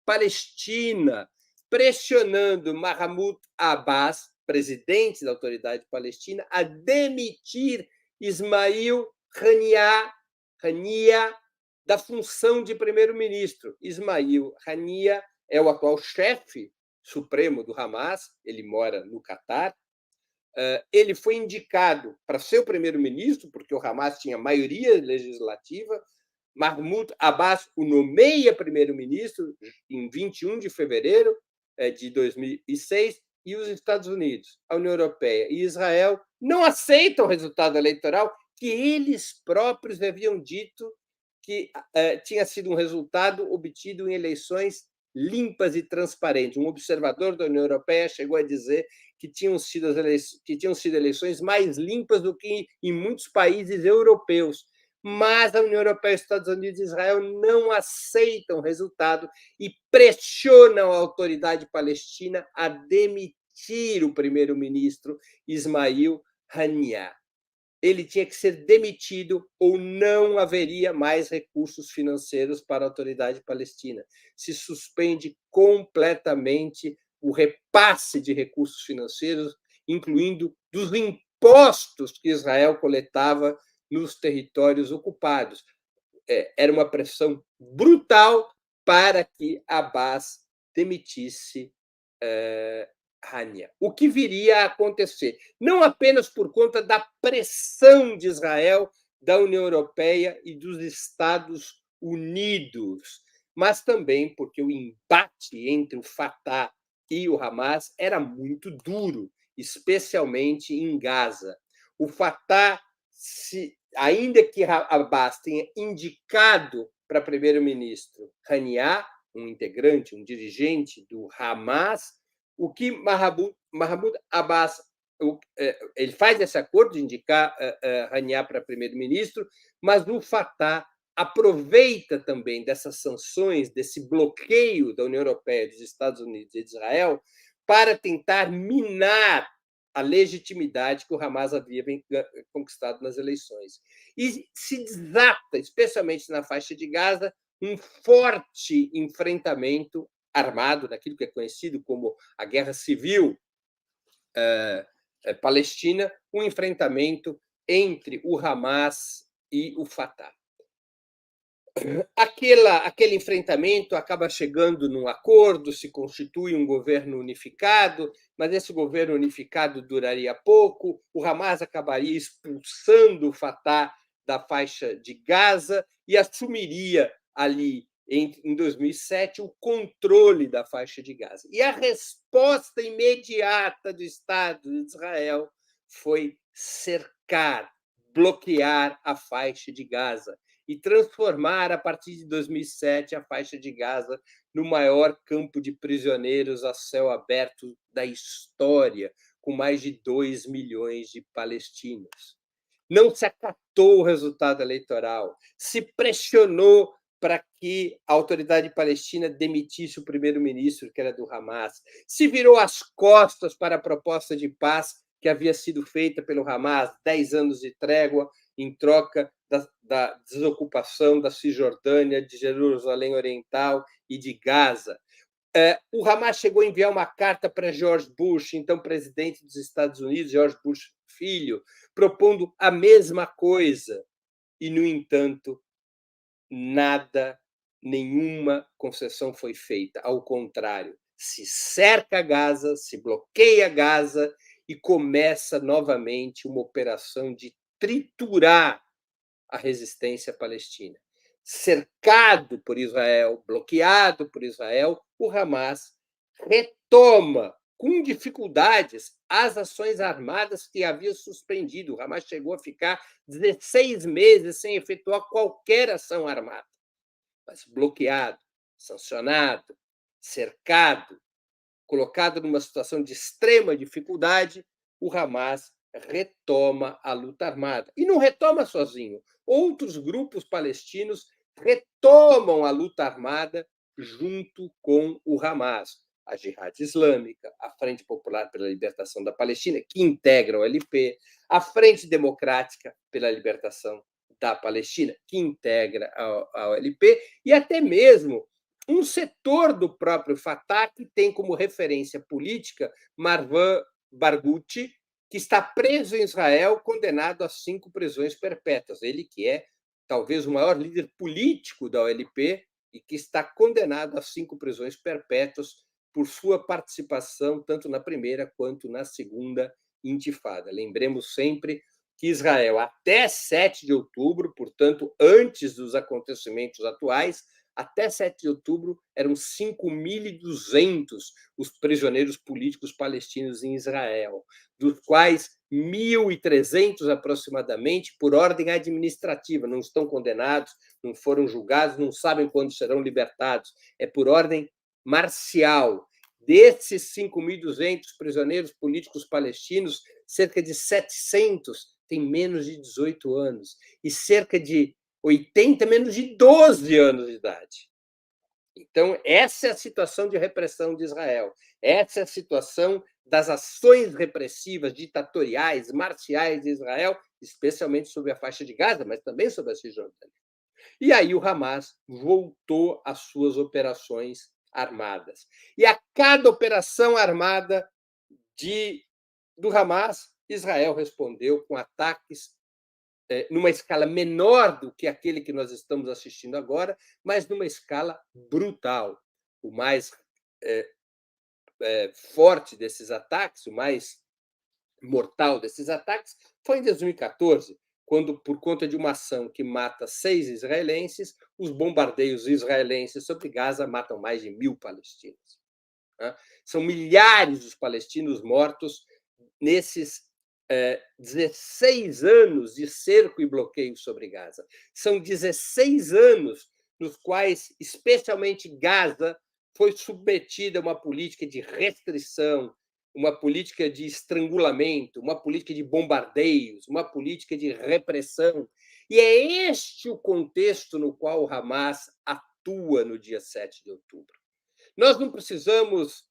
palestina, pressionando Mahmoud Abbas, presidente da autoridade palestina, a demitir Ismail Haniyeh da função de primeiro-ministro. Ismail Haniyeh é o atual chefe supremo do Hamas, ele mora no Catar. Ele foi indicado para ser o primeiro-ministro, porque o Hamas tinha maioria legislativa. Mahmoud Abbas o nomeia primeiro-ministro em 21 de fevereiro de 2006, e os Estados Unidos, a União Europeia e Israel não aceitam o resultado eleitoral, que eles próprios haviam dito que tinha sido um resultado obtido em eleições limpas e transparentes. Um observador da União Europeia chegou a dizer que tinham sido eleições mais limpas do que em muitos países europeus. Mas a União Europeia, Estados Unidos e Israel não aceitam o resultado e pressionam a autoridade palestina a demitir o primeiro-ministro Ismail Haniyeh. Ele tinha que ser demitido ou não haveria mais recursos financeiros para a autoridade palestina. Se suspende completamente o repasse de recursos financeiros, incluindo dos impostos que Israel coletava nos territórios ocupados. Era uma pressão brutal para que Abbas demitisse Haniyeh. O que viria a acontecer? Não apenas por conta da pressão de Israel, da União Europeia e dos Estados Unidos, mas também porque o embate entre o Fatah e o Hamas era muito duro, especialmente em Gaza. O Fatah, ainda que Abbas tenha indicado para primeiro-ministro Haniyeh, um integrante, um dirigente do Hamas, o que Mahmoud Abbas ele faz esse acordo de indicar Haniyeh para primeiro-ministro, mas o Fatah aproveita também dessas sanções, desse bloqueio da União Europeia, dos Estados Unidos e de Israel, para tentar minar a legitimidade que o Hamas havia conquistado nas eleições. E se desata, especialmente na faixa de Gaza, um forte enfrentamento armado, naquilo que é conhecido como a Guerra Civil Palestina, um enfrentamento entre o Hamas e o Fatah. Aquele enfrentamento acaba chegando num acordo, se constitui um governo unificado, mas esse governo unificado duraria pouco, o Hamas acabaria expulsando o Fatah da faixa de Gaza e assumiria ali, em 2007, o controle da faixa de Gaza. E a resposta imediata do Estado de Israel foi cercar, bloquear a faixa de Gaza e transformar, a partir de 2007, a faixa de Gaza no maior campo de prisioneiros a céu aberto da história, com mais de 2 milhões de palestinos. Não se acatou o resultado eleitoral, se pressionou para que a autoridade palestina demitisse o primeiro-ministro, que era do Hamas, se virou as costas para a proposta de paz que havia sido feita pelo Hamas, 10 anos de trégua, em troca da desocupação da Cisjordânia, de Jerusalém Oriental e de Gaza. O Hamas chegou a enviar uma carta para George Bush, então presidente dos Estados Unidos, George Bush filho, propondo a mesma coisa. E, no entanto, nenhuma concessão foi feita. Ao contrário, se cerca Gaza, se bloqueia Gaza e começa novamente uma operação de triturar a resistência palestina. Cercado por Israel, bloqueado por Israel, o Hamas retoma com dificuldades as ações armadas que havia suspendido. O Hamas chegou a ficar 16 meses sem efetuar qualquer ação armada. Mas bloqueado, sancionado, cercado, colocado numa situação de extrema dificuldade, o Hamas retoma a luta armada. E não retoma sozinho. Outros grupos palestinos retomam a luta armada junto com o Hamas. A Jihad Islâmica, a Frente Popular pela Libertação da Palestina, que integra o OLP, a Frente Democrática pela Libertação da Palestina, que integra a OLP, e até mesmo um setor do próprio Fatah que tem como referência política Marwan Barghouti, que está preso em Israel, condenado a 5 prisões perpétuas. Ele que é talvez o maior líder político da OLP e que está condenado a 5 prisões perpétuas por sua participação tanto na primeira quanto na segunda intifada. Lembremos sempre que Israel, até 7 de outubro, portanto, antes dos acontecimentos atuais, até 7 de outubro, eram 5.200 os prisioneiros políticos palestinos em Israel, dos quais 1.300 aproximadamente por ordem administrativa, não estão condenados, não foram julgados, não sabem quando serão libertados, é por ordem marcial. Desses 5.200 prisioneiros políticos palestinos, cerca de 700 têm menos de 18 anos e cerca de 80 menos de 12 anos de idade. Então, essa é a situação de repressão de Israel. Essa é a situação das ações repressivas, ditatoriais, marciais de Israel, especialmente sobre a faixa de Gaza, mas também sobre a Cisjordânia. E aí o Hamas voltou às suas operações armadas. E a cada operação armada do Hamas, Israel respondeu com ataques numa escala menor do que aquele que nós estamos assistindo agora, mas numa escala brutal. O mais forte desses ataques, o mais mortal desses ataques, foi em 2014, quando, por conta de uma ação que mata 6 israelenses, os bombardeios israelenses sobre Gaza matam mais de 1.000 palestinos. São milhares os palestinos mortos nesses 16 anos de cerco e bloqueio sobre Gaza. São 16 anos nos quais, especialmente Gaza, foi submetida a uma política de restrição, uma política de estrangulamento, uma política de bombardeios, uma política de repressão. E é este o contexto no qual o Hamas atua no dia 7 de outubro. Nós não precisamos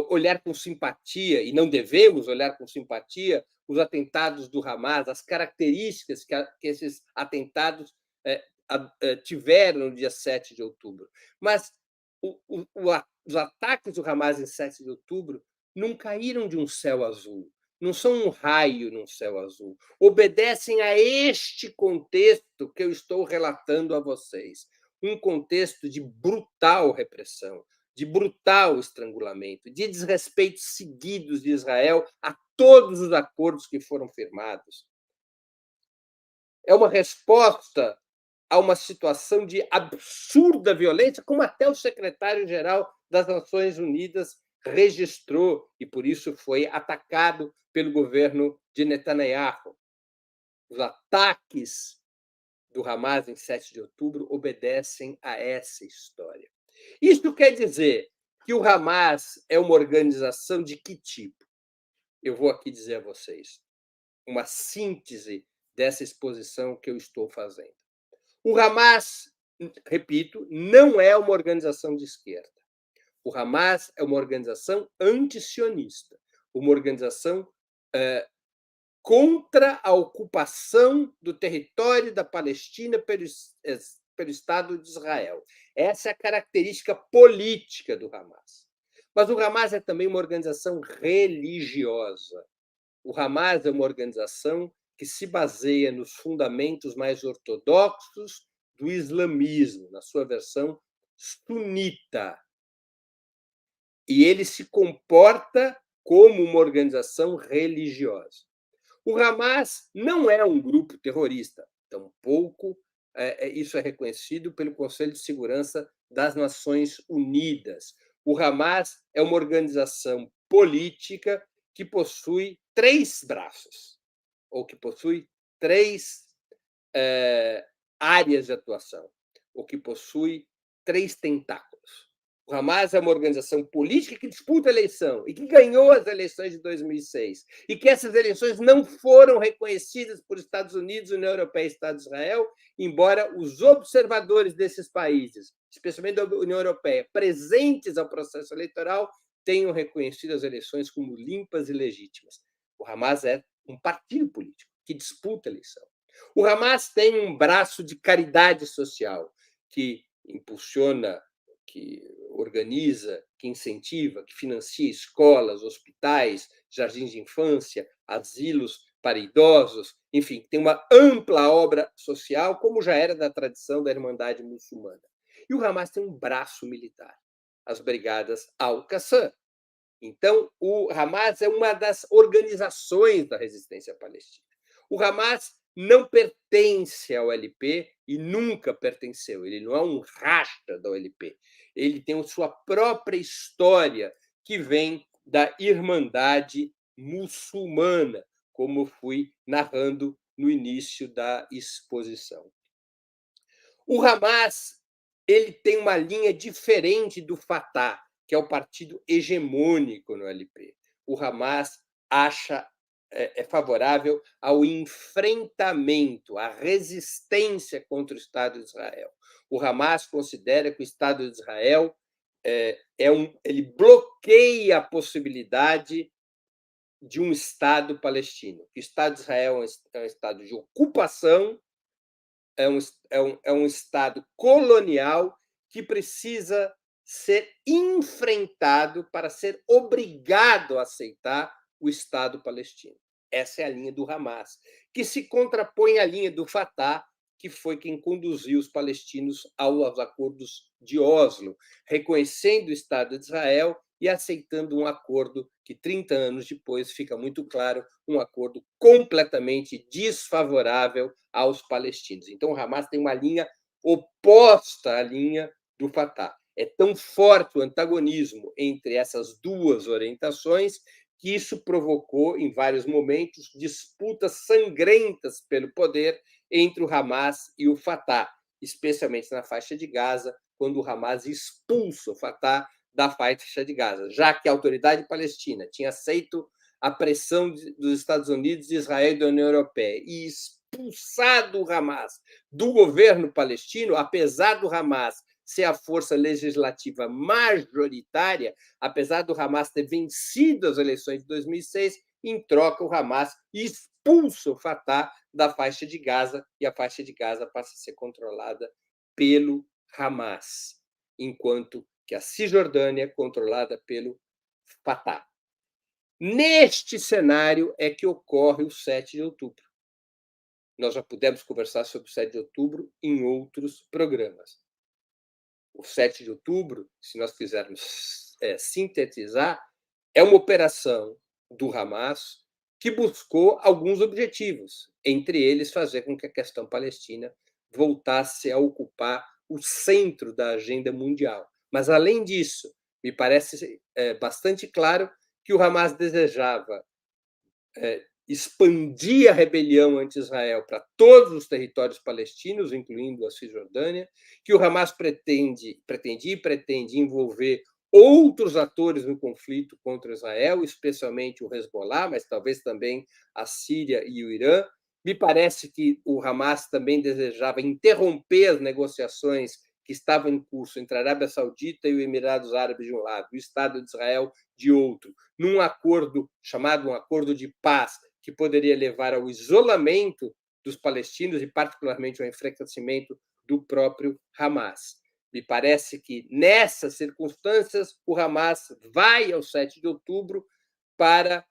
olhar com simpatia, e não devemos olhar com simpatia, os atentados do Hamas, as características que esses atentados tiveram no dia 7 de outubro. Mas os ataques do Hamas em 7 de outubro não caíram de um céu azul, não são um raio num céu azul. Obedecem a este contexto que eu estou relatando a vocês. Um contexto de brutal repressão, de brutal estrangulamento, de desrespeitos seguidos de Israel a todos os acordos que foram firmados. É uma resposta a uma situação de absurda violência, como até o secretário-geral das Nações Unidas registrou, e por isso foi atacado pelo governo de Netanyahu. Os ataques do Hamas em 7 de outubro obedecem a essa história. Isso quer dizer que o Hamas é uma organização de que tipo? Eu vou aqui dizer a vocês uma síntese dessa exposição que eu estou fazendo. O Hamas, repito, não é uma organização de esquerda. O Hamas é uma organização antisionista, uma organização contra a ocupação do território da Palestina pelo Estado de Israel. Essa é a característica política do Hamas. Mas o Hamas é também uma organização religiosa. O Hamas é uma organização que se baseia nos fundamentos mais ortodoxos do islamismo, na sua versão sunita. E ele se comporta como uma organização religiosa. O Hamas não é um grupo terrorista, tampouco isso é reconhecido pelo Conselho de Segurança das Nações Unidas. O Hamas é uma organização política que possui 3 braços, ou que possui 3 áreas de atuação, ou que possui 3 tentáculos. O Hamas é uma organização política que disputa a eleição e que ganhou as eleições de 2006 e que essas eleições não foram reconhecidas por Estados Unidos, União Europeia e Estado de Israel, embora os observadores desses países, especialmente da União Europeia, presentes ao processo eleitoral, tenham reconhecido as eleições como limpas e legítimas. O Hamas é um partido político que disputa a eleição. O Hamas tem um braço de caridade social que impulsiona, que organiza, que incentiva, que financia escolas, hospitais, jardins de infância, asilos para idosos, enfim, tem uma ampla obra social, como já era da tradição da Irmandade Muçulmana. E o Hamas tem um braço militar, as Brigadas Al-Qassam. Então, o Hamas é uma das organizações da resistência palestina. O Hamas não pertence ao OLP e nunca pertenceu. Ele não é um racha da OLP. Ele tem sua própria história, que vem da Irmandade Muçulmana, como fui narrando no início da exposição. O Hamas ele tem uma linha diferente do Fatah, que é o partido hegemônico no LP. O Hamas é favorável ao enfrentamento, à resistência contra o Estado de Israel. O Hamas considera que o Estado de Israel ele bloqueia a possibilidade de um Estado palestino. O Estado de Israel é um Estado de ocupação, é um Estado colonial que precisa ser enfrentado para ser obrigado a aceitar o Estado palestino. Essa é a linha do Hamas, que se contrapõe à linha do Fatah, que foi quem conduziu os palestinos aos acordos de Oslo, reconhecendo o Estado de Israel e aceitando um acordo que, 30 anos depois, fica muito claro, um acordo completamente desfavorável aos palestinos. Então, o Hamas tem uma linha oposta à linha do Fatah. É tão forte o antagonismo entre essas duas orientações que isso provocou, em vários momentos, disputas sangrentas pelo poder entre o Hamas e o Fatah, especialmente na faixa de Gaza, quando o Hamas expulsa o Fatah da faixa de Gaza, já que a autoridade palestina tinha aceito a pressão dos Estados Unidos, de Israel e da União Europeia e expulsado o Hamas do governo palestino, apesar do Hamas ser a força legislativa majoritária, apesar do Hamas ter vencido as eleições de 2006, em troca o Hamas expulsa o Fatah da faixa de Gaza e a faixa de Gaza passa a ser controlada pelo Hamas, enquanto que a Cisjordânia é controlada pelo Fatah. Neste cenário é que ocorre o 7 de outubro. Nós já pudemos conversar sobre o 7 de outubro em outros programas. O 7 de outubro, se nós quisermos sintetizar, é uma operação do Hamas que buscou alguns objetivos, entre eles fazer com que a questão palestina voltasse a ocupar o centro da agenda mundial. Mas, além disso, me parece bastante claro que o Hamas desejava expandir a rebelião anti-Israel para todos os territórios palestinos, incluindo a Cisjordânia, que o Hamas pretendia e pretende envolver outros atores no conflito contra Israel, especialmente o Hezbollah, mas talvez também a Síria e o Irã. Me parece que o Hamas também desejava interromper as negociações que estavam em curso entre a Arábia Saudita e os Emirados Árabes de um lado, e o Estado de Israel de outro, num acordo chamado um acordo de paz, que poderia levar ao isolamento dos palestinos e, particularmente, ao enfraquecimento do próprio Hamas. Me parece que, nessas circunstâncias, o Hamas vai ao 7 de outubro para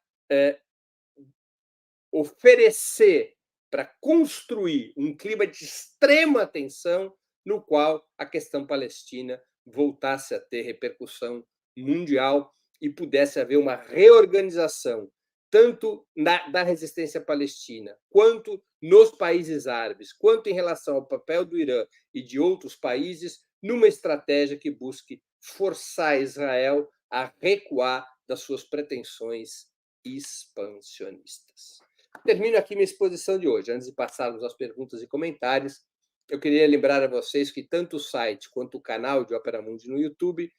oferecer, para construir um clima de extrema tensão no qual a questão palestina voltasse a ter repercussão mundial e pudesse haver uma reorganização tanto da resistência palestina, quanto nos países árabes, quanto em relação ao papel do Irã e de outros países, numa estratégia que busque forçar Israel a recuar das suas pretensões expansionistas. Termino aqui minha exposição de hoje. Antes de passarmos às perguntas e comentários, eu queria lembrar a vocês que tanto o site quanto o canal de Opera Mundi no YouTube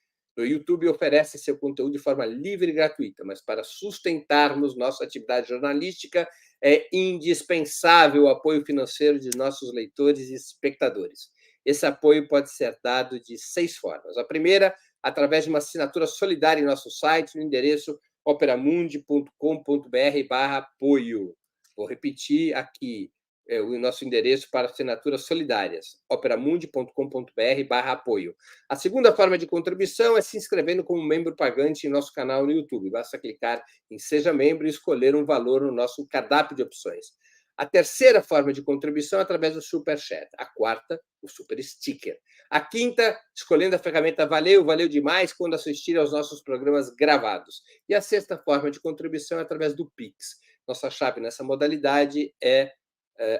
oferece seu conteúdo de forma livre e gratuita, mas para sustentarmos nossa atividade jornalística é indispensável o apoio financeiro de nossos leitores e espectadores. Esse apoio pode ser dado de 6 formas. A primeira, através de uma assinatura solidária em nosso site, no endereço operamundi.com.br/apoio. Vou repetir aqui o nosso endereço para assinaturas solidárias, operamundi.com.br/apoio. A segunda forma de contribuição é se inscrevendo como membro pagante em nosso canal no YouTube. Basta clicar em Seja Membro e escolher um valor no nosso cardápio de opções. A terceira forma de contribuição é através do Super Chat. A quarta, o Super Sticker. A quinta, escolhendo a ferramenta Valeu demais quando assistir aos nossos programas gravados. E a sexta forma de contribuição é através do Pix. Nossa chave nessa modalidade é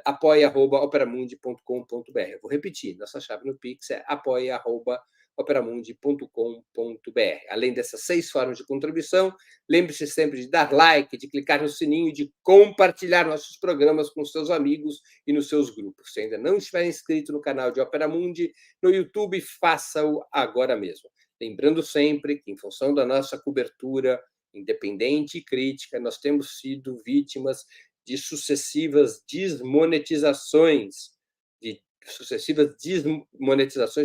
apoia@operamundi.com.br. Vou repetir, nossa chave no Pix é apoia@operamundi.com.br. Além dessas 6 formas de contribuição, lembre-se sempre de dar like, de clicar no sininho e de compartilhar nossos programas com seus amigos e nos seus grupos. Se ainda não estiver inscrito no canal de Opera Mundi no YouTube, faça-o agora mesmo. Lembrando sempre que, em função da nossa cobertura independente e crítica, nós temos sido vítimas de sucessivas desmonetizações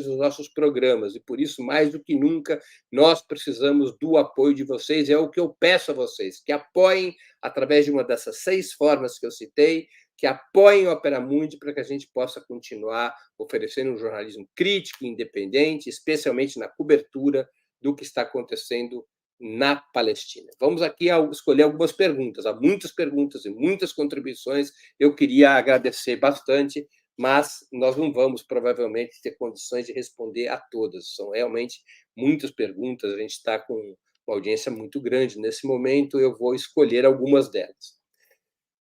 dos nossos programas, e por isso, mais do que nunca, nós precisamos do apoio de vocês, é o que eu peço a vocês, que apoiem através de uma dessas 6 formas que eu citei, que apoiem o Opera Mundi para que a gente possa continuar oferecendo um jornalismo crítico e independente, especialmente na cobertura do que está acontecendo na Palestina. Vamos aqui escolher algumas perguntas. Há muitas perguntas e muitas contribuições. Eu queria agradecer bastante, mas nós não vamos, provavelmente, ter condições de responder a todas. São realmente muitas perguntas. A gente está com uma audiência muito grande. Nesse momento, eu vou escolher algumas delas.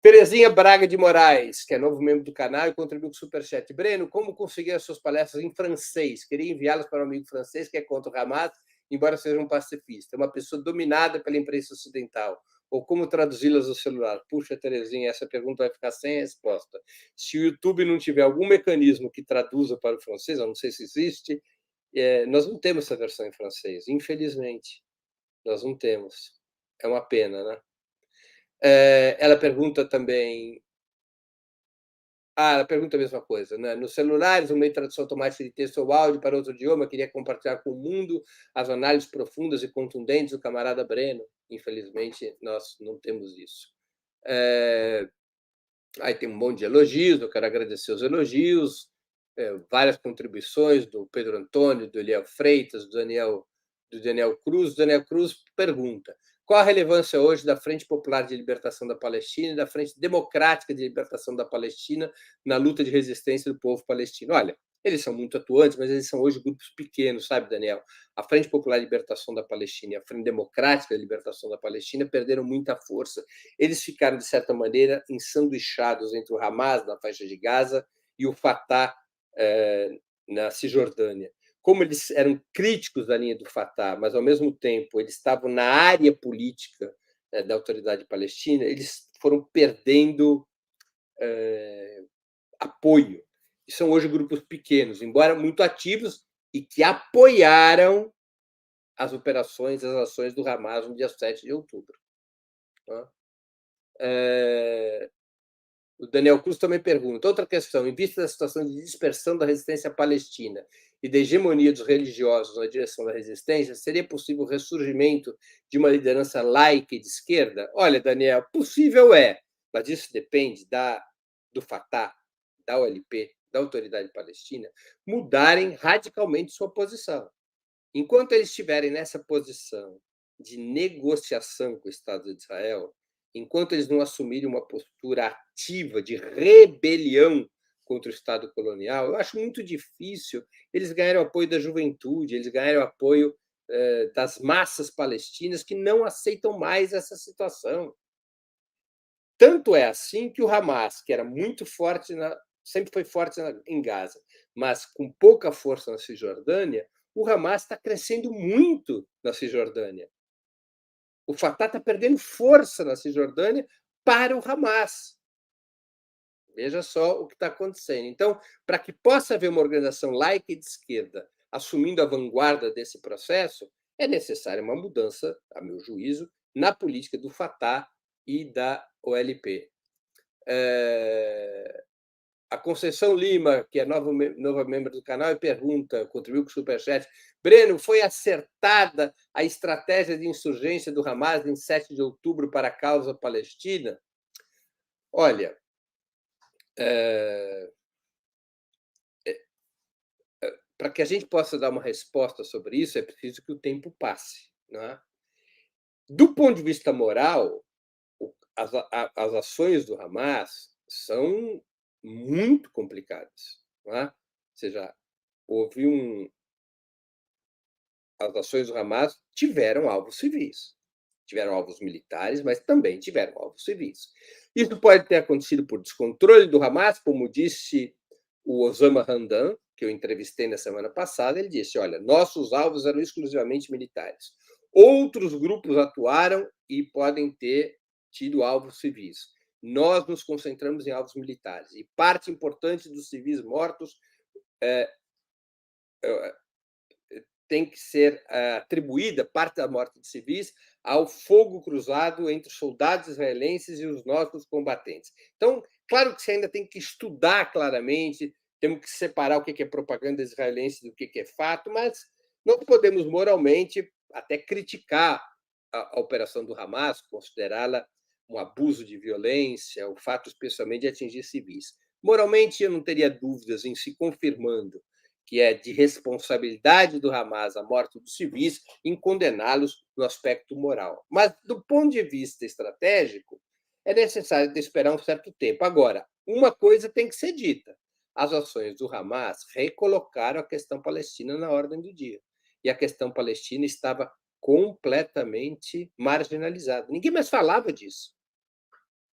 Terezinha Braga de Moraes, que é novo membro do canal e contribuiu com o Superchat. Breno, como conseguir as suas palestras em francês? Queria enviá-las para um amigo francês que é contra o Hamas, embora seja um pacifista. É uma pessoa dominada pela imprensa ocidental. Ou como traduzi-las no celular? Puxa, Terezinha, essa pergunta vai ficar sem resposta. Se o YouTube não tiver algum mecanismo que traduza para o francês, eu não sei se existe, nós não temos essa versão em francês, infelizmente. Nós não temos. É uma pena, né? Ela pergunta também. Ela pergunta a mesma coisa, né? Nos celulares, no meio de tradução automática de texto ou áudio para outro idioma, queria compartilhar com o mundo as análises profundas e contundentes do camarada Breno. Infelizmente, nós não temos isso. Aí tem um monte de elogios, eu quero agradecer os elogios, várias contribuições do Pedro Antônio, do Eliel Freitas, do Daniel Cruz. O Daniel Cruz pergunta: qual a relevância hoje da Frente Popular de Libertação da Palestina e da Frente Democrática de Libertação da Palestina na luta de resistência do povo palestino? Olha, eles são muito atuantes, mas eles são hoje grupos pequenos, sabe, Daniel? A Frente Popular de Libertação da Palestina e a Frente Democrática de Libertação da Palestina perderam muita força. Eles ficaram, de certa maneira, ensanduichados entre o Hamas, na faixa de Gaza, e o Fatah, na Cisjordânia. Como eles eram críticos da linha do Fatah, mas, ao mesmo tempo, eles estavam na área política da autoridade palestina, eles foram perdendo apoio. E são hoje grupos pequenos, embora muito ativos, e que apoiaram as operações, as ações do Hamas no dia 7 de outubro. O Daniel Cruz também pergunta: outra questão, em vista da situação de dispersão da resistência palestina e da hegemonia dos religiosos na direção da resistência, seria possível o ressurgimento de uma liderança laica e de esquerda? Olha, Daniel, possível é, mas isso depende do Fatah, da OLP, da Autoridade Palestina, mudarem radicalmente sua posição. Enquanto eles estiverem nessa posição de negociação com o Estado de Israel, enquanto eles não assumirem uma postura ativa de rebelião contra o Estado colonial, eu acho muito difícil eles ganharem o apoio da juventude, eles ganharem o apoio das massas palestinas que não aceitam mais essa situação. Tanto é assim que o Hamas, que era muito forte, sempre foi forte em Gaza, mas com pouca força na Cisjordânia, o Hamas está crescendo muito na Cisjordânia. O Fatah está perdendo força na Cisjordânia para o Hamas. Veja só o que está acontecendo. Então, para que possa haver uma organização laica e de esquerda assumindo a vanguarda desse processo, é necessária uma mudança, a meu juízo, na política do Fatah e da OLP. A Conceição Lima, que é nova membro do canal, contribuiu com o Superchat: Breno, foi acertada a estratégia de insurgência do Hamas em 7 de outubro para a causa palestina? Olha, para que a gente possa dar uma resposta sobre isso, é preciso que o tempo passe. Não é? Do ponto de vista moral, as ações do Hamas são muito complicadas. Não é? Ou seja, houve as ações do Hamas tiveram alvos civis. Tiveram alvos militares, mas também tiveram alvos civis. Isso pode ter acontecido por descontrole do Hamas, como disse o Osama Hamdan, que eu entrevistei na semana passada. Ele disse: olha, nossos alvos eram exclusivamente militares. Outros grupos atuaram e podem ter tido alvos civis. Nós nos concentramos em alvos militares. E parte importante dos civis mortos tem que ser atribuída, parte da morte de civis, ao fogo cruzado entre os soldados israelenses e os nossos combatentes. Então, claro que você ainda tem que estudar claramente, temos que separar o que é propaganda israelense do que é fato, mas não podemos moralmente até criticar a operação do Hamas, considerá-la um abuso de violência, o fato especialmente de atingir civis. Moralmente, eu não teria dúvidas em se confirmando que é de responsabilidade do Hamas a morte dos civis, em condená-los no aspecto moral. Mas, do ponto de vista estratégico, é necessário esperar um certo tempo. Agora, uma coisa tem que ser dita: as ações do Hamas recolocaram a questão palestina na ordem do dia. E a questão palestina estava completamente marginalizada. Ninguém mais falava disso.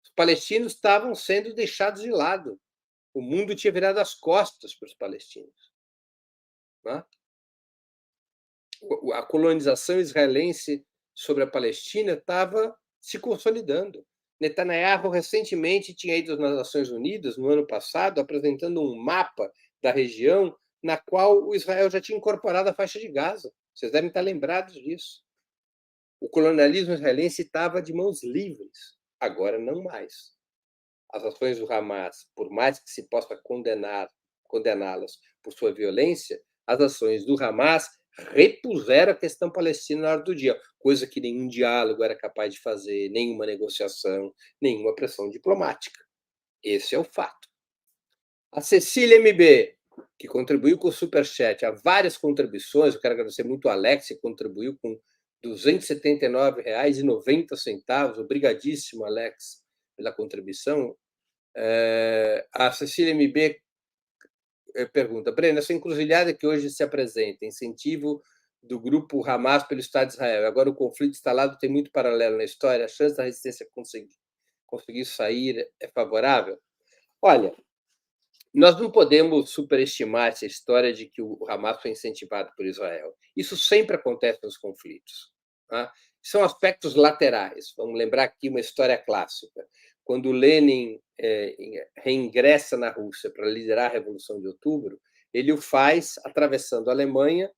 Os palestinos estavam sendo deixados de lado. O mundo tinha virado as costas para os palestinos. Né? A colonização israelense sobre a Palestina estava se consolidando. Netanyahu recentemente tinha ido nas Nações Unidas, no ano passado, apresentando um mapa da região na qual o Israel já tinha incorporado a faixa de Gaza. Vocês devem estar lembrados disso. O colonialismo israelense estava de mãos livres, agora não mais. As ações do Hamas, por mais que se possa condená-las por sua violência, as ações do Hamas repuseram a questão palestina na hora do dia, coisa que nenhum diálogo era capaz de fazer, nenhuma negociação, nenhuma pressão diplomática. Esse é o fato. A Cecília MB, que contribuiu com o Superchat, há várias contribuições, eu quero agradecer muito a Alex, que contribuiu com R$ 279,90. Obrigadíssimo, Alex, pela contribuição. A Cecília MB pergunta: Breno, essa encruzilhada que hoje se apresenta, incentivo do grupo Hamas pelo Estado de Israel, agora o conflito instalado tem muito paralelo na história, a chance da resistência conseguir sair é favorável? Olha, nós não podemos superestimar essa história de que o Hamas foi incentivado por Israel. Isso sempre acontece nos conflitos. Tá? São aspectos laterais. Vamos lembrar aqui uma história clássica. Quando Lenin reingressa na Rússia para liderar a Revolução de Outubro, ele o faz atravessando a Alemanha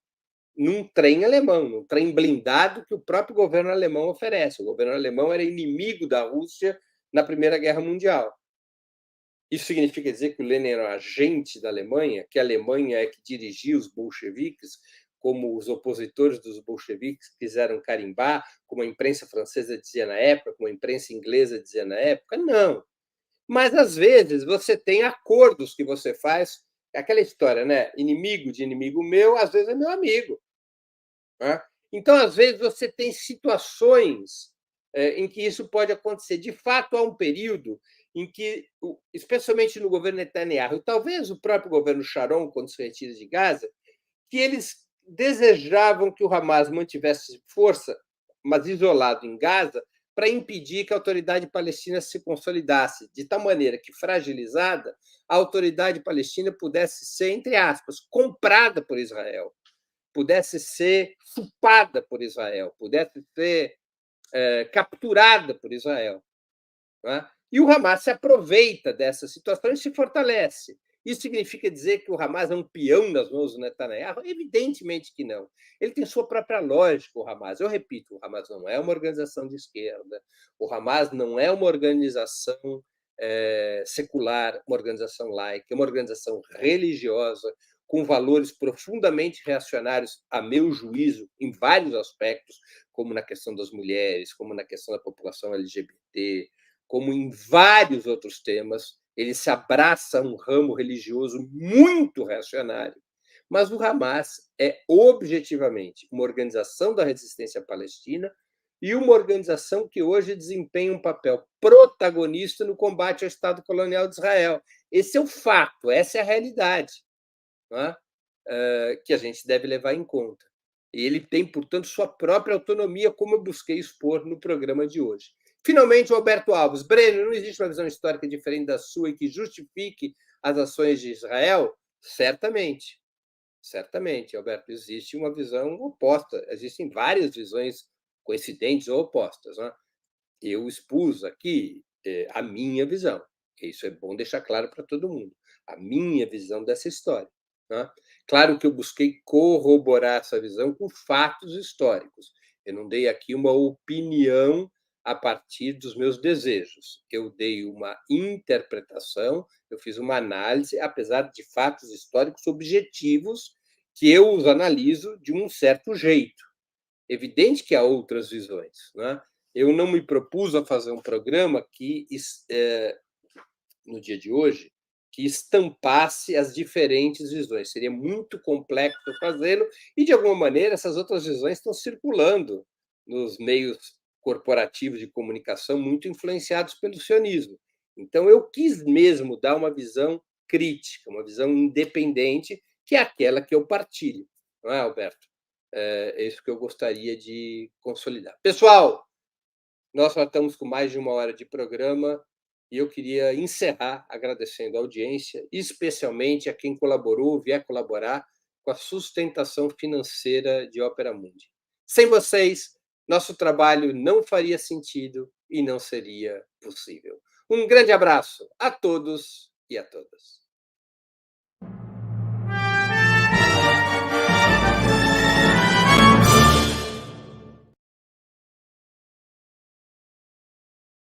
num trem alemão, num trem blindado que o próprio governo alemão oferece. O governo alemão era inimigo da Rússia na Primeira Guerra Mundial. Isso significa dizer que o Lenin era um agente da Alemanha, que a Alemanha é que dirigia os bolcheviques, como os opositores dos bolcheviques quiseram carimbar, como a imprensa francesa dizia na época, como a imprensa inglesa dizia na época? Não. Mas, às vezes, você tem acordos que você faz, é aquela história, né? Inimigo de inimigo meu, às vezes é meu amigo. Né? Então, às vezes, você tem situações em que isso pode acontecer. De fato, há um período em que, especialmente no governo Netanyahu, e talvez o próprio governo Sharon, quando se retira de Gaza, que eles desejavam que o Hamas mantivesse força, mas isolado em Gaza, para impedir que a autoridade palestina se consolidasse, de tal maneira que, fragilizada, a autoridade palestina pudesse ser, entre aspas, comprada por Israel, pudesse ser chupada por Israel, pudesse ser capturada por Israel. Né? E o Hamas se aproveita dessa situação e se fortalece. Isso significa dizer que o Hamas é um peão nas mãos do Netanyahu? Evidentemente que não. Ele tem sua própria lógica, o Hamas. Eu repito, o Hamas não é uma organização de esquerda, o Hamas não é uma organização secular, uma organização laica, é uma organização religiosa, com valores profundamente reacionários, a meu juízo, em vários aspectos, como na questão das mulheres, como na questão da população LGBT, como em vários outros temas. Ele se abraça a um ramo religioso muito reacionário. Mas o Hamas é objetivamente uma organização da resistência palestina e uma organização que hoje desempenha um papel protagonista no combate ao Estado colonial de Israel. Esse é o fato, essa é a realidade, não é? Que a gente deve levar em conta. E ele tem, portanto, sua própria autonomia, como eu busquei expor no programa de hoje. Finalmente, o Alberto Alves. Breno, não existe uma visão histórica diferente da sua e que justifique as ações de Israel? Certamente. Certamente, Alberto, existe uma visão oposta. Existem várias visões coincidentes ou opostas. Né? Eu expus aqui a minha visão. Isso é bom deixar claro para todo mundo. A minha visão dessa história. Né? Claro que eu busquei corroborar essa visão com fatos históricos. Eu não dei aqui uma opinião a partir dos meus desejos. Eu dei uma interpretação, eu fiz uma análise, apesar de fatos históricos objetivos, que eu os analiso de um certo jeito. Evidente que há outras visões. Né? Eu não me propus a fazer um programa que, no dia de hoje, que estampasse as diferentes visões. Seria muito complexo fazê-lo, e, de alguma maneira, essas outras visões estão circulando nos meios corporativos de comunicação, muito influenciados pelo sionismo. Então, eu quis mesmo dar uma visão crítica, uma visão independente, que é aquela que eu partilho. Não é, Alberto? É isso que eu gostaria de consolidar. Pessoal, nós já estamos com mais de 1 hora de programa e eu queria encerrar agradecendo a audiência, especialmente a quem colaborou, vier colaborar com a sustentação financeira de Opera Mundi. Sem vocês, nosso trabalho não faria sentido e não seria possível. Um grande abraço a todos e a todas.